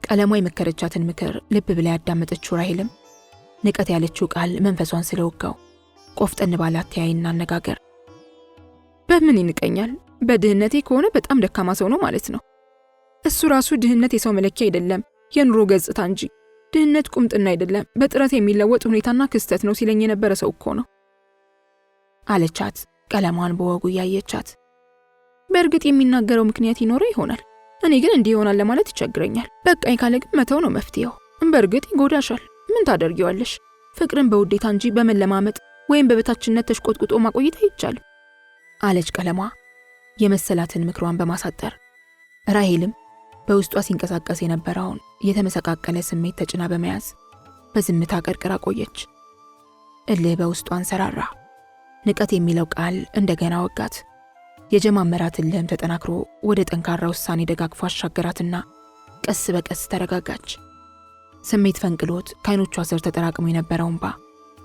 ቀለሟ የመከረቻትን ምክር ልብ ብላ ያዳመጠችው ራሔልም ንቀት ያለችው ቃል መንፈሷን ስለወጋው ቆፍጠን ባለ አተያይና አነጋገር በምን ይንቀኛል? በድህነቴ ከሆነ በጣም ደካማ ሰው ነው ማለት ነው። እሱ ራሱ ድህነት የሰው መለኪያ አይደለም የኑሮ ገጽታ እንጂ፣ ድህነት ቁምጥና አይደለም በጥረት የሚለወጥ ሁኔታና ክስተት ነው ሲለኝ የነበረ ሰው እኮ ነው አለቻት ቀለሟን በወጉ ያየቻት። በእርግጥ የሚናገረው ምክንያት ይኖረው ይሆናል። እኔ ግን እንዲህ ይሆናል ለማለት ይቸግረኛል። በቃኝ ካለ ግን መተው ነው መፍትሄው። በእርግጥ ይጎዳሻል። ምን ታደርጊዋለሽ? ፍቅርን በውዴታ እንጂ በመለማመጥ ወይም በበታችነት ተሽቆጥቁጦ ማቆየት አይቻልም አለች ቀለሟ የመሰላትን ምክሯን በማሳጠር። ራሄልም በውስጧ ሲንቀሳቀስ የነበረውን የተመሰቃቀለ ስሜት ተጭና በመያዝ በዝምታ ቀርቅራ ቆየች። እልህ በውስጧ አንሰራራ። ንቀት የሚለው ቃል እንደገና ወጋት። የጀማመራት እልህም ተጠናክሮ ወደ ጠንካራ ውሳኔ ደጋግፎ አሻገራትና ቀስ በቀስ ተረጋጋች። ስሜት ፈንቅሎት ከዓይኖቿ ስር ተጠራቅሞ የነበረው እንባ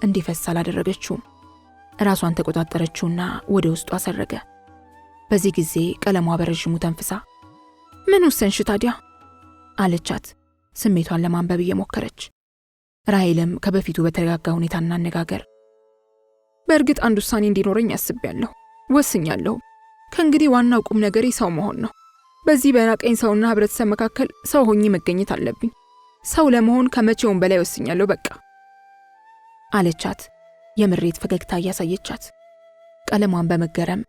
እንዲፈስ አላደረገችውም። ራሷን ተቆጣጠረችውና ወደ ውስጧ አሰረገ። በዚህ ጊዜ ቀለሟ በረዥሙ ተንፍሳ ምን ወሰንሽ ታዲያ አለቻት፣ ስሜቷን ለማንበብ እየሞከረች። ራሄልም ከበፊቱ በተረጋጋ ሁኔታና አነጋገር በእርግጥ አንድ ውሳኔ እንዲኖረኝ አስቤያለሁ፣ ወስኛለሁ። ከእንግዲህ ዋናው ቁም ነገሬ ሰው መሆን ነው። በዚህ በናቀኝ ሰውና ህብረተሰብ መካከል ሰው ሆኜ መገኘት አለብኝ። ሰው ለመሆን ከመቼውም በላይ ወስኛለሁ በቃ አለቻት፣ የምሬት ፈገግታ እያሳየቻት። ቀለሟን በመገረም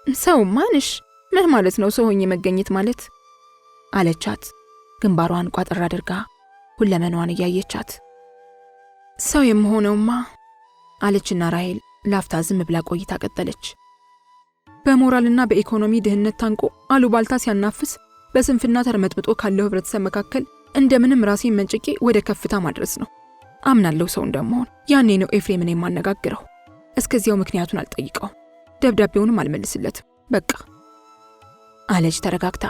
ሰው ማንሽ ምን ማለት ነው ሰው ሆኜ መገኘት ማለት አለቻት፣ ግንባሯን ቋጥር አድርጋ ሁለመኗን እያየቻት። ሰው የምሆነውማ አለችና ራሄል ላፍታ ዝም ብላ ቆይታ ቀጠለች። በሞራልና በኢኮኖሚ ድህነት ታንቆ አሉባልታ ሲያናፍስ በስንፍና ተርመጥምጦ ካለው ህብረተሰብ መካከል እንደምንም ራሴን መንጭቄ ወደ ከፍታ ማድረስ ነው። አምናለሁ ሰው እንደምሆን። ያኔ ነው ኤፍሬምን የማነጋግረው። እስከዚያው ምክንያቱን አልጠይቀውም፣ ደብዳቤውንም አልመልስለትም በቃ አለች ተረጋግታ።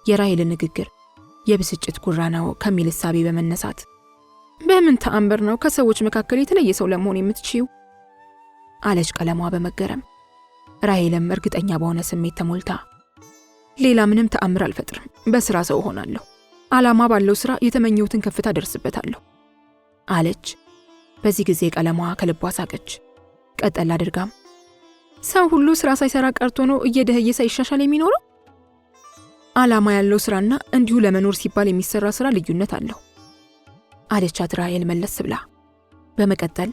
የራሄል ንግግር የብስጭት ጉራ ነው ከሚል እሳቤ በመነሳት በምን ተአምር ነው ከሰዎች መካከል የተለየ ሰው ለመሆን የምትችይው አለች ቀለሟ በመገረም። ራሄልም እርግጠኛ በሆነ ስሜት ተሞልታ ሌላ ምንም ተአምር አልፈጥርም፣ በስራ ሰው ሆናለሁ። ዓላማ ባለው ስራ የተመኘሁትን ከፍታ ደርስበታለሁ አለች። በዚህ ጊዜ ቀለሟ ከልቧ ሳቀች። ቀጠል አድርጋም ሰው ሁሉ ስራ ሳይሰራ ቀርቶ ነው እየደህየ ሳይሻሻል የሚኖረው? ዓላማ ያለው ስራና እንዲሁ ለመኖር ሲባል የሚሰራ ስራ ልዩነት አለው አለቻት ራሄል መለስ ብላ። በመቀጠል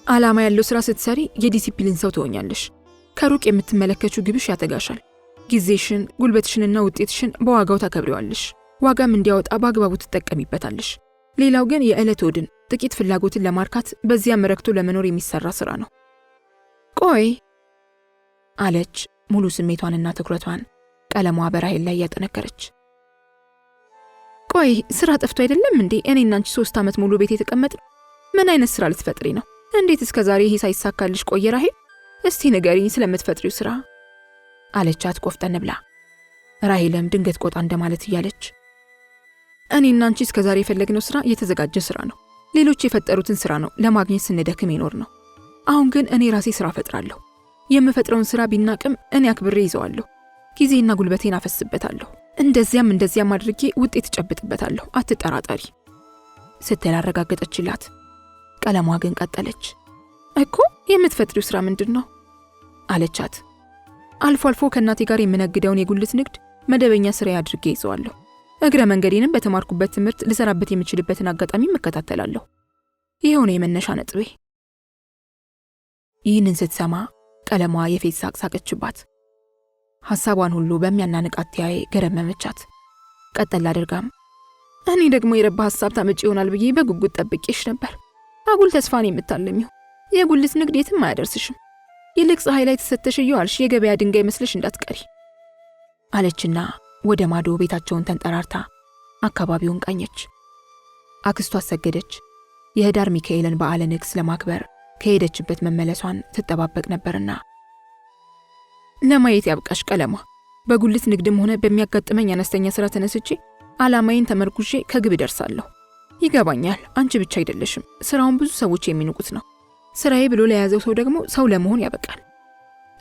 ዓላማ ያለው ስራ ስትሰሪ የዲሲፕሊን ሰው ትሆኛለሽ። ከሩቅ የምትመለከችው ግብሽ ያተጋሻል። ጊዜሽን፣ ጉልበትሽንና ውጤትሽን በዋጋው ታከብሪዋለሽ። ዋጋም እንዲያወጣ በአግባቡ ትጠቀሚበታለሽ። ሌላው ግን የዕለት ወድን ጥቂት ፍላጎትን ለማርካት በዚያም ረክቶ ለመኖር የሚሰራ ስራ ነው። ቆይ አለች ሙሉ ስሜቷንና ትኩረቷን ቀለሟ በራሄል ላይ ያጠነከረች። ቆይ ስራ ጠፍቶ አይደለም እንዴ እኔና አንቺ 3 ዓመት ሙሉ ቤት የተቀመጥን? ምን አይነት ስራ ልትፈጥሪ ነው? እንዴት እስከ ዛሬ ይሄ ሳይሳካልሽ ቆየ ራሄል? እስቲ ንገሪኝ ስለምትፈጥሪው ስራ አለቻት ቆፍጠን ብላ። ራሄልም ድንገት ቆጣ እንደማለት እያለች እኔና አንቺ እስከ ዛሬ የፈለግነው ስራ የተዘጋጀ ስራ ነው። ሌሎች የፈጠሩትን ስራ ነው ለማግኘት ስንደክም ይኖር ነው። አሁን ግን እኔ ራሴ ስራ ፈጥራለሁ። የምፈጥረውን ስራ ቢናቅም እኔ አክብሬ ይዘዋለሁ። ጊዜና ጉልበቴን አፈስበታለሁ። እንደዚያም አድርጌ ውጤት እጨብጥበታለሁ፣ አትጠራጠሪ ስትል አረጋገጠችላት። ቀለሟ ግን ቀጠለች። እኮ የምትፈጥሪው ስራ ምንድን ነው አለቻት። አልፎ አልፎ ከእናቴ ጋር የምነግደውን የጉልት ንግድ መደበኛ ስራ አድርጌ ይዘዋለሁ። እግረ መንገዴንም በተማርኩበት ትምህርት ልሰራበት የምችልበትን አጋጣሚ እከታተላለሁ። ይሄው ነው የመነሻ ነጥቤ። ይህንን ስትሰማ ቀለሟ የፌት ሳቅ ሳቀችባት። ሐሳቧን ሁሉ በሚያናንቃት ተያይ ገረመመቻት። ቀጠል አድርጋም እኔ ደግሞ የረባ ሐሳብ ታመጪ ይሆናል ብዬ በጉጉት ጠብቄሽ ነበር። አጉል ተስፋን የምታለሚው የጉልት ንግድ የትም አያደርስሽም። ይልቅ ፀሐይ ላይ ተሰተሽ እየዋልሽ የገበያ ድንጋይ መስለሽ እንዳትቀሪ አለችና ወደ ማዶ ቤታቸውን ተንጠራርታ አካባቢውን ቃኘች። አክስቷ አሰገደች የህዳር ሚካኤልን በዓለ ንግስ ለማክበር ከሄደችበት መመለሷን ትጠባበቅ ነበርና ለማየት ያብቃሽ ቀለሟ። በጉልት ንግድም ሆነ በሚያጋጥመኝ አነስተኛ ስራ ተነስቼ ዓላማዬን ተመርኩዤ ከግብ ደርሳለሁ። ይገባኛል፣ አንቺ ብቻ አይደለሽም። ስራውን ብዙ ሰዎች የሚንቁት ነው። ስራዬ ብሎ ለያዘው ሰው ደግሞ ሰው ለመሆን ያበቃል።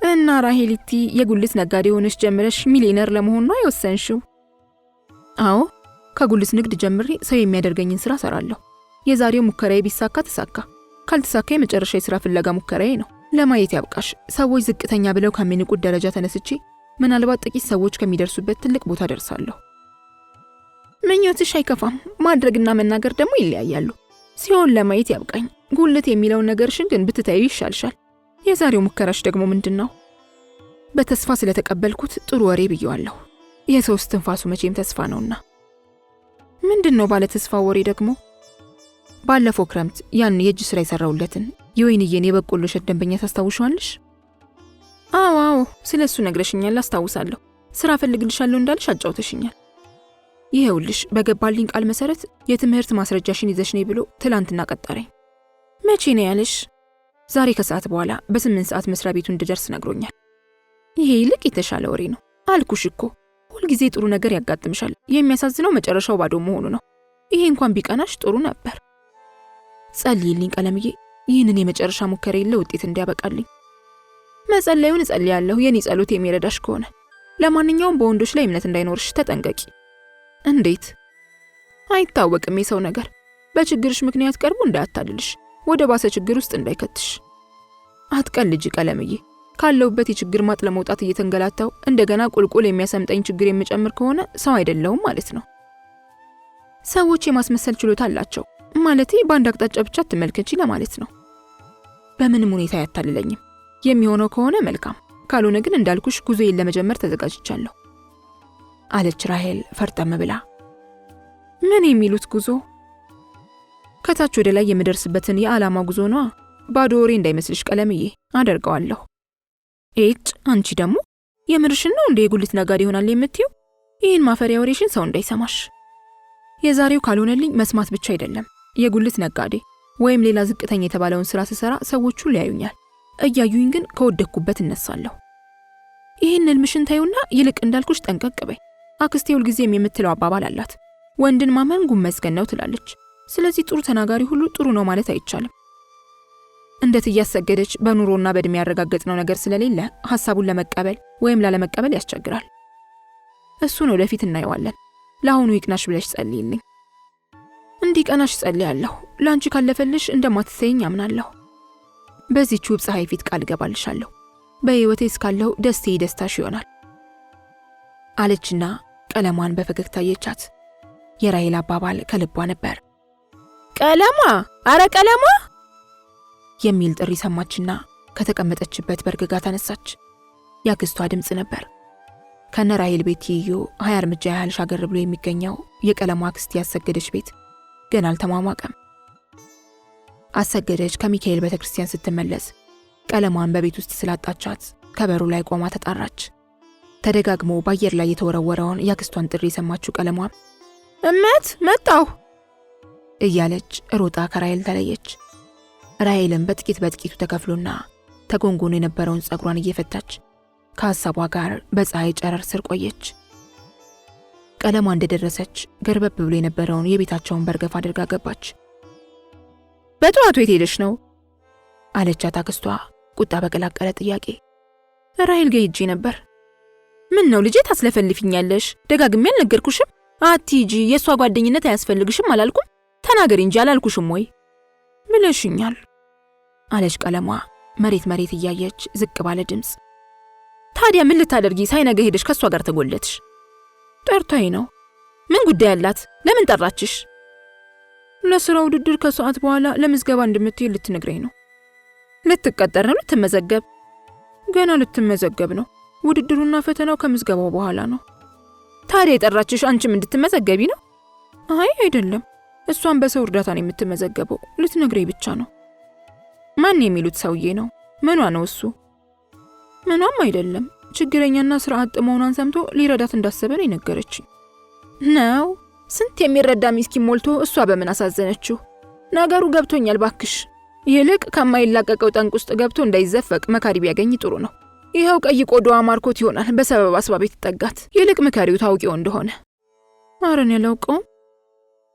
እና ራሄልቲ የጉልት ነጋዴ ሆነሽ ጀምረሽ ሚሊዮነር ለመሆን ነው አይወሰንሽው? አዎ፣ ከጉልት ንግድ ጀምሬ ሰው የሚያደርገኝን ስራ ሰራለሁ። የዛሬው ሙከራዬ ቢሳካ ተሳካ፣ ካልተሳካ የመጨረሻ የስራ ፍለጋ ሙከራዬ ነው። ለማየት ያብቃሽ። ሰዎች ዝቅተኛ ብለው ከሚንቁት ደረጃ ተነስቼ ምናልባት ጥቂት ሰዎች ከሚደርሱበት ትልቅ ቦታ ደርሳለሁ። ምኞትሽ አይከፋም፣ ማድረግና መናገር ደግሞ ይለያያሉ። ሲሆን ለማየት ያብቃኝ። ጉልት የሚለውን ነገርሽን ግን ብትታዩ ይሻልሻል። የዛሬው ሙከራሽ ደግሞ ምንድነው? በተስፋ ስለተቀበልኩት ጥሩ ወሬ ብየዋለሁ። የሰው እስትንፋሱ መቼም ተስፋ ነውና። ምንድነው ባለ ተስፋ ወሬ ደግሞ? ባለፈው ክረምት ያን የእጅ ስራ የሰራውለትን የወይንዬን የበቆሎ እሸት ደንበኛ ታስታውሻለሽ? አዎ፣ ስለሱ ነግረሽኛል፣ አስታውሳለሁ። ስራ ፈልግልሻለሁ እንዳልሽ አጫውተሽኛል። ይሄውልሽ በገባልኝ ቃል መሰረት የትምህርት ማስረጃሽን ይዘሽ ነይ ብሎ ትላንትና ቀጠረኝ። መቼ ነው ያለሽ? ዛሬ ከሰዓት በኋላ በ8 ሰዓት መስሪያ ቤቱ እንድደርስ ነግሮኛል። ይሄ ይልቅ የተሻለ ወሬ ነው አልኩሽ እኮ። ሁልጊዜ ጥሩ ነገር ያጋጥምሻል። የሚያሳዝነው መጨረሻው ባዶ መሆኑ ነው። ይሄ እንኳን ቢቀናሽ ጥሩ ነበር። ጸልይልኝ ቀለምዬ፣ ይህንን የመጨረሻ ሙከራዬን ለውጤት እንዲያበቃልኝ። መጸለዩን እጸልያለሁ የኔ ጸሎት የሚረዳሽ ከሆነ። ለማንኛውም በወንዶች ላይ እምነት እንዳይኖርሽ ተጠንቀቂ። እንዴት? አይታወቅም የሰው ነገር። በችግርሽ ምክንያት ቀርቦ እንዳያታልልሽ፣ ወደ ባሰ ችግር ውስጥ እንዳይከትሽ። አትቀልጂ ቀለምዬ። ካለውበት የችግር ማጥ ለመውጣት እየተንገላታው እንደገና ቁልቁል የሚያሰምጠኝ ችግር የምጨምር ከሆነ ሰው አይደለሁም ማለት ነው። ሰዎች የማስመሰል ችሎታ አላቸው። ማለቴ በአንድ አቅጣጫ ብቻ አትመልከቺ ለማለት ነው። በምንም ሁኔታ አያታልለኝም። የሚሆነው ከሆነ መልካም፣ ካልሆነ ግን እንዳልኩሽ ጉዞዬን ለመጀመር ተዘጋጅቻለሁ አለች ራሄል ፈርጠም ብላ። ምን የሚሉት ጉዞ? ከታች ወደ ላይ የምደርስበትን የዓላማ ጉዞ ነዋ። ባዶ ወሬ እንዳይመስልሽ ቀለምዬ፣ አደርገዋለሁ። ኤጭ አንቺ ደግሞ የምርሽን ነው እንደ የጉልት ነጋዴ ይሆናል የምትዩ? ይህን ማፈሪያ ወሬሽን ሰው እንዳይሰማሽ። የዛሬው ካልሆነልኝ መስማት ብቻ አይደለም፣ የጉልት ነጋዴ ወይም ሌላ ዝቅተኛ የተባለውን ስራ ስሰራ ሰዎቹ ሊያዩኛል። እያዩኝ ግን ከወደኩበት እነሳለሁ። ይህን ህልምሽን ታዩና ይልቅ እንዳልኩሽ ጠንቀቅ በይ። አክስቴ ሁልጊዜም የምትለው አባባል አላት፣ ወንድን ማመን ጉም መስገን ነው ትላለች። ስለዚህ ጥሩ ተናጋሪ ሁሉ ጥሩ ነው ማለት አይቻልም። እንደት እያሰገደች በኑሮና በእድሜ ያረጋገጥነው ነገር ስለሌለ ሐሳቡን ለመቀበል ወይም ላለመቀበል ያስቸግራል። እሱን ወደፊት እናየዋለን። ለአሁኑ ይቅናሽ ብለሽ ጸልይልኝ። እንዲቀናሽ ጸልያለሁ። ላንቺ ካለፈልሽ እንደማትሰይኝ አምናለሁ። በዚህች ውብ ፀሐይ ፊት ቃል ገባልሻለሁ። በህይወቴ እስካለሁ ደስታዬ ደስታሽ ይሆናል አለችና ቀለሟን በፈገግታ አየቻት። የራሄል አባባል ከልቧ ነበር። ቀለሟ፣ አረ ቀለሟ የሚል ጥሪ ሰማችና ከተቀመጠችበት በርግጋ ተነሳች። ያክስቷ ድምጽ ነበር። ከነ ራሄል ቤት ትይዩ 20 እርምጃ ያህል ሻገር ብሎ የሚገኘው የቀለሟ አክስት ያሰገደች ቤት ገና አልተሟሟቀም። አሰገደች ከሚካኤል ቤተክርስቲያን ስትመለስ ቀለሟን በቤት ውስጥ ስላጣቻት ከበሩ ላይ ቆማ ተጣራች። ተደጋግሞ በአየር ላይ የተወረወረውን ያክስቷን ጥሪ የሰማችው ቀለሟም እመት መጣሁ እያለች ሮጣ ከራሄል ተለየች። ራሄልም በጥቂት በጥቂቱ ተከፍሎና ተጎንጎኖ የነበረውን ጸጉሯን እየፈታች ከሐሳቧ ጋር በፀሐይ ጨረር ስር ቆየች። ቀለሟ እንደደረሰች ገርበብ ብሎ የነበረውን የቤታቸውን በርገፍ አድርጋ ገባች። በጠዋቱ የት ሄደሽ ነው አለቻት አክስቷ ቁጣ በቀላቀለ ጥያቄ። ራሄል ጋር ሄጄ ነበር። ምን ነው ልጄ ታስለፈልፊኛለሽ? ደጋግሜ አልነገርኩሽም? አትሂጂ፣ የሷ ጓደኝነት አያስፈልግሽም አላልኩም? ተናገሪ እንጂ አላልኩሽም ወይ? ብለሽኛል አለች ቀለሟ መሬት መሬት እያየች ዝቅ ባለ ድምጽ። ታዲያ ምን ልታደርጊ ሳይነገ ሄደሽ ከሷ ጋር ተጎለትሽ? ጠርታኝ ነው። ምን ጉዳይ አላት? ለምን ጠራችሽ? ለስራ ውድድር ከሰዓት በኋላ ለምዝገባ እንደምትሄድ ልትነግረኝ ነው። ልትቀጠር ነው? ልትመዘገብ? ገና ልትመዘገብ ነው። ውድድሩና ፈተናው ከምዝገባው በኋላ ነው። ታዲያ የጠራችሽ አንቺም እንድትመዘገቢ ነው? አይ አይደለም፣ እሷን በሰው እርዳታ ነው የምትመዘገበው። ልትነግረኝ ብቻ ነው። ማን የሚሉት ሰውዬ ነው? ምኗ ነው እሱ? ምኗም አይደለም። ችግረኛና ስራ አጥ መሆኗን ሰምቶ ሊረዳት እንዳሰበ ነው የነገረችኝ። ነው? ስንት የሚረዳ ምስኪን ሞልቶ እሷ በምን አሳዘነችው? ነገሩ ገብቶኛል ባክሽ። ይልቅ ከማይላቀቀው ጠንቅ ውስጥ ገብቶ እንዳይዘፈቅ መካሪ ቢያገኝ ጥሩ ነው። ይኸው ቀይ ቆዳዋ ማርኮት ይሆናል በሰበብ አስባብ የተጠጋት። ይልቅ መካሪው ታውቂው እንደሆነ። አረን ያላውቀውም።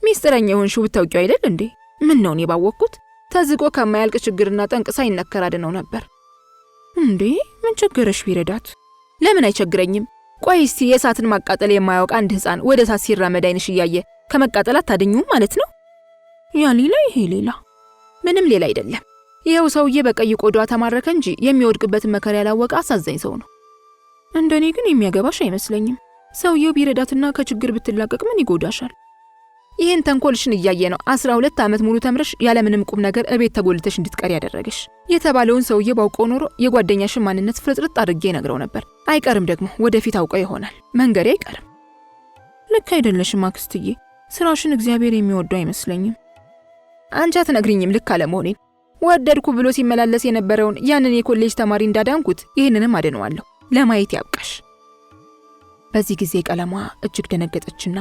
ሚስጥረኛ የሆንሽው ብታውቂው አይደል እንዴ? ምን ነው እኔ ባወቅኩት? ተዝቆ ከማያልቅ ችግርና ጠንቅ ሳይነከር አድነው ነበር። እንዴ ምን ቸገረሽ ቢረዳት? ለምን አይቸግረኝም? ቆይ እስቲ የእሳትን ማቃጠል የማያውቅ አንድ ህፃን ወደ እሳት ሲራመድ አይንሽ እያየ ከመቃጠል አታድኙም ማለት ነው? ያ ሌላ ይሄ ሌላ። ምንም ሌላ አይደለም። ይኸው ሰውዬ በቀይ ቆዳዋ ተማረከ እንጂ የሚወድቅበትን መከራ ያላወቀ አሳዛኝ ሰው ነው። እንደኔ ግን የሚያገባሽ አይመስለኝም። ሰውዬው ቢረዳትና ከችግር ብትላቀቅ ምን ይጎዳሻል? ይሄን ተንኮልሽን እያየ ነው 12 ዓመት ሙሉ ተምረሽ ያለምንም ቁም ነገር እቤት ተጎልተሽ እንድትቀር ያደረገሽ። የተባለውን ሰውዬ ባውቀው ኖሮ የጓደኛሽን ማንነት ፍርጥርጥ አድርጌ ነግረው ነበር። አይቀርም ደግሞ ወደፊት አውቀው ይሆናል። መንገሬ አይቀርም። ልክ አይደለሽም አክስትዬ። ስራሽን እግዚአብሔር የሚወደው አይመስለኝም። አንቺ አትነግሪኝም ልክ አለመሆኔን። ወደድኩ ብሎ ሲመላለስ የነበረውን ያንን የኮሌጅ ተማሪ እንዳዳንኩት ይህንንም አድነዋለሁ። ለማየት ያብቃሽ። በዚህ ጊዜ ቀለሟ እጅግ ደነገጠችና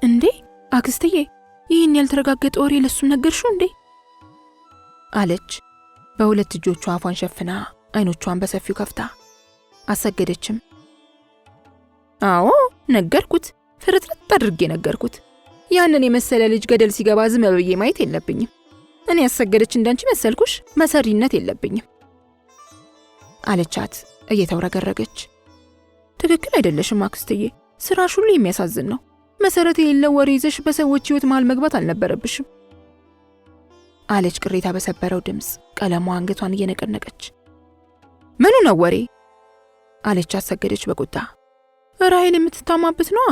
እንዴ አክስትዬ፣ ይህን ያልተረጋገጠ ወሬ ለሱም ነገርሽው እንዴ? አለች በሁለት እጆቿ አፏን ሸፍና አይኖቿን በሰፊው ከፍታ። አሰገደችም አዎ ነገርኩት፣ ፍርጥርጥ አድርጌ ነገርኩት። ያንን የመሰለ ልጅ ገደል ሲገባ ዝም ብዬ ማየት የለብኝም። እኔ ያሰገደች እንዳንቺ መሰልኩሽ? መሰሪነት የለብኝም አለቻት እየተውረገረገች። ትክክል አይደለሽም አክስትዬ፣ ስራሽ ሁሉ የሚያሳዝን ነው። መሰረት የሌለው ወሬ ይዘሽ በሰዎች ህይወት መሃል መግባት አልነበረብሽም አለች ቅሬታ በሰበረው ድምፅ ቀለሟ አንገቷን እየነቀነቀች። ምኑ ነው ወሬ? አለች አሰገደች በቁጣ። ራሔል የምትታማበት ነዋ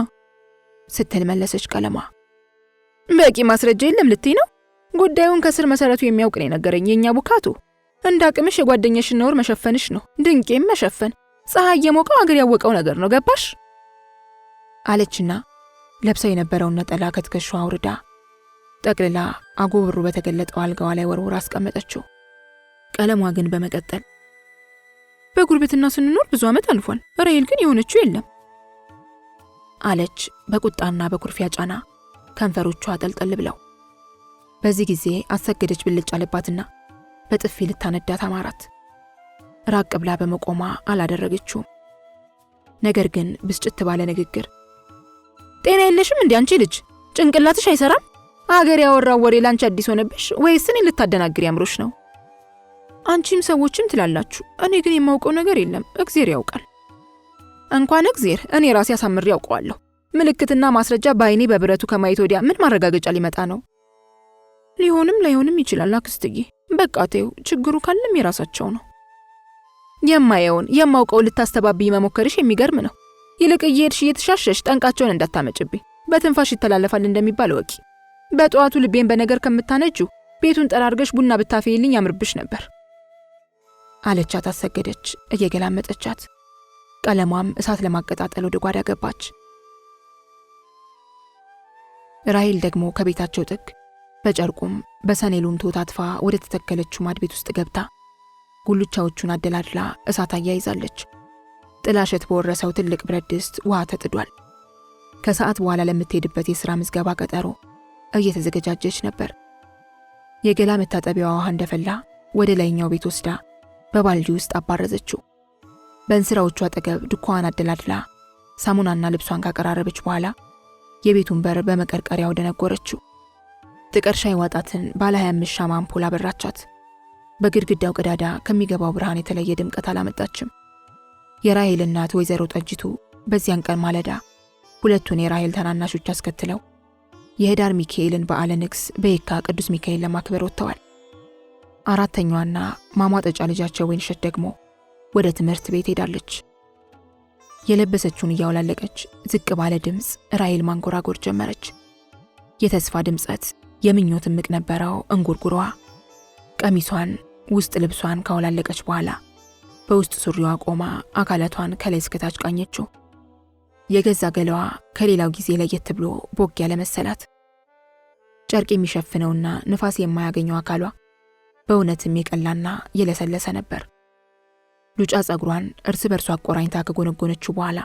ስትል መለሰች ቀለሟ። በቂ ማስረጃ የለም ልትይ ነው? ጉዳዩን ከስር መሰረቱ የሚያውቅ ነው የነገረኝ የኛ ቡካቱ። እንዳቅምሽ የጓደኛሽን ነውር መሸፈንሽ ነው። ድንቄም መሸፈን ፀሐይ የሞቀው አገር ያወቀው ነገር ነው። ገባሽ? አለችና ለብሳ የነበረውን ነጠላ ከትከሻዋ አውርዳ ጠቅልላ አጎብሩ በተገለጠው አልጋዋ ላይ ወርውራ አስቀመጠችው። ቀለሟ ግን በመቀጠል በጉርብትና ስንኖር ብዙ ዓመት አልፏል። ራሔል ግን የሆነችው የለም አለች በቁጣና በኩርፊያ ጫና ከንፈሮቿ ጠልጠል ብለው። በዚህ ጊዜ አሰገደች ብልጭ አለባትና በጥፊ ልታነዳት አማራት። ራቅ ብላ በመቆሟ አላደረገችውም። ነገር ግን ብስጭት ባለ ንግግር ጤና የለሽም እንዴ አንቺ ልጅ? ጭንቅላትሽ አይሰራም? አገር ያወራው ወሬ ላንቺ አዲስ ሆነብሽ ወይስ እኔን ልታደናግሪ ያምሮሽ ነው? አንቺም ሰዎችም ትላላችሁ፣ እኔ ግን የማውቀው ነገር የለም። እግዚአብሔር ያውቃል። እንኳን እግዚአብሔር፣ እኔ ራሴ አሳምሬ ያውቀዋለሁ። ምልክትና ማስረጃ በአይኔ በብረቱ ከማየት ወዲያ ምን ማረጋገጫ ሊመጣ ነው? ሊሆንም ላይሆንም ይችላል አክስትዬ። በቃ ተይው፣ ችግሩ ካለም የራሳቸው ነው። የማየውን የማውቀው ልታስተባብይ መሞከርሽ የሚገርም ነው። ይልቅ እየሄድሽ እየተሻሸሽ ጠንቃቸውን እንዳታመጭብኝ። በትንፋሽ ይተላለፋል እንደሚባል ወቂ። በጠዋቱ ልቤን በነገር ከምታነጁ ቤቱን ጠራርገሽ ቡና ብታፈይልኝ ያምርብሽ ነበር አለቻት አሰገደች እየገላመጠቻት። ቀለሟም እሳት ለማቀጣጠል ወደ ጓዳ ገባች። ራሔል ደግሞ ከቤታቸው ጥግ በጨርቁም በሰኔሉም ተወታትፋ ወደ ተተከለችው ማድ ቤት ውስጥ ገብታ ጉልቻዎቹን አደላድላ እሳት አያይዛለች። ጥላሸት በወረሰው ትልቅ ብረት ድስት ውሃ ተጥዷል። ከሰዓት በኋላ ለምትሄድበት የሥራ ምዝገባ ቀጠሮ እየተዘገጃጀች ነበር። የገላ መታጠቢያዋ ውሃ እንደፈላ ወደ ላይኛው ቤት ወስዳ በባልዲ ውስጥ አባረዘችው። በእንስራዎቹ አጠገብ ዱካዋን አደላድላ ሳሙናና ልብሷን ካቀራረበች በኋላ የቤቱን በር በመቀርቀሪያው ደነጎረችው። ጥቀርሻ ይዋጣትን ባለ 25 ሻማ አምፖል አበራቻት። በግድግዳው ቀዳዳ ከሚገባው ብርሃን የተለየ ድምቀት አላመጣችም። የራሔል እናት ወይዘሮ ጠጅቱ በዚያን ቀን ማለዳ ሁለቱን የራሔል ታናናሾች አስከትለው የህዳር ሚካኤልን በዓለ ንግስ በየካ ቅዱስ ሚካኤል ለማክበር ወጥተዋል። አራተኛዋና ማሟጠጫ ልጃቸው ወይንሸት ደግሞ ወደ ትምህርት ቤት ሄዳለች። የለበሰችውን እያወላለቀች ዝቅ ባለ ድምፅ ራሔል ማንጎራጎር ጀመረች። የተስፋ ድምጸት፣ የምኞት እምቅ ነበረው እንጉርጉሯ። ቀሚሷን ውስጥ ልብሷን ካወላለቀች በኋላ በውስጥ ሱሪዋ ቆማ አካላቷን ከላይ እስከታች ቃኘችው። የገዛ ገላዋ ከሌላው ጊዜ ለየት ብሎ ቦግ ያለ መሰላት። ጨርቅ የሚሸፍነውና ንፋስ የማያገኘው አካሏ በእውነትም የቀላና የለሰለሰ ነበር። ሉጫ ጸጉሯን እርስ በርሷ አቆራኝታ ከጎነጎነችው በኋላ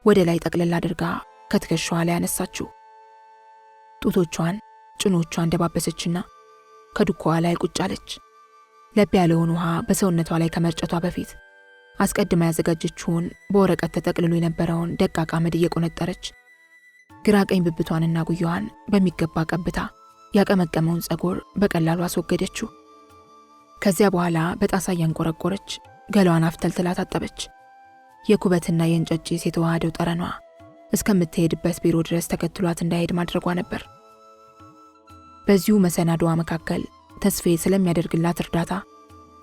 ወደ ላይ ጠቅልላ አድርጋ ከትከሻዋ ላይ አነሳችው። ጡቶቿን ጭኖቿን ደባበሰችና ከዱካዋ ላይ ቁጭ አለች። ለብ ያለውን ውሃ በሰውነቷ ላይ ከመርጨቷ በፊት አስቀድማ ያዘጋጀችውን በወረቀት ተጠቅልሎ የነበረውን ደቃቅ አመድ እየቆነጠረች ግራ ቀኝ ብብቷንና ጉያዋን በሚገባ ቀብታ ያቀመቀመውን ጸጉር በቀላሉ አስወገደችው። ከዚያ በኋላ በጣሳ እያንቆረቆረች ገላዋን አፍተልትላ ታጠበች። የኩበትና የእንጨት ጭስ የተዋሃደው ጠረኗ እስከምትሄድበት ቢሮ ድረስ ተከትሏት እንዳይሄድ ማድረጓ ነበር። በዚሁ መሰናዶዋ መካከል ተስፋዬ ስለሚያደርግላት እርዳታ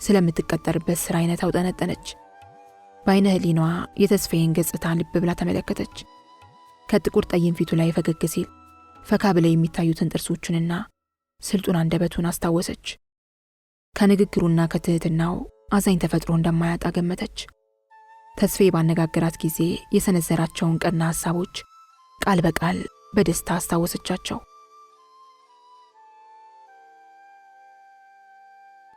ስለምትቀጠርበት ስራ አይነት አውጠነጠነች። በአይነ ህሊናዋ የተስፋዬን ገጽታ ልብ ብላ ተመለከተች። ከጥቁር ጠይም ፊቱ ላይ ፈገግ ሲል ፈካ ብለው የሚታዩትን ጥርሶቹንና ስልጡን አንደበቱን አስታወሰች። ከንግግሩና ከትህትናው አዛኝ ተፈጥሮ እንደማያጣ ገመተች። ተስፋዬ ባነጋገራት ጊዜ የሰነዘራቸውን ቀና ሐሳቦች ቃል በቃል በደስታ አስታወሰቻቸው።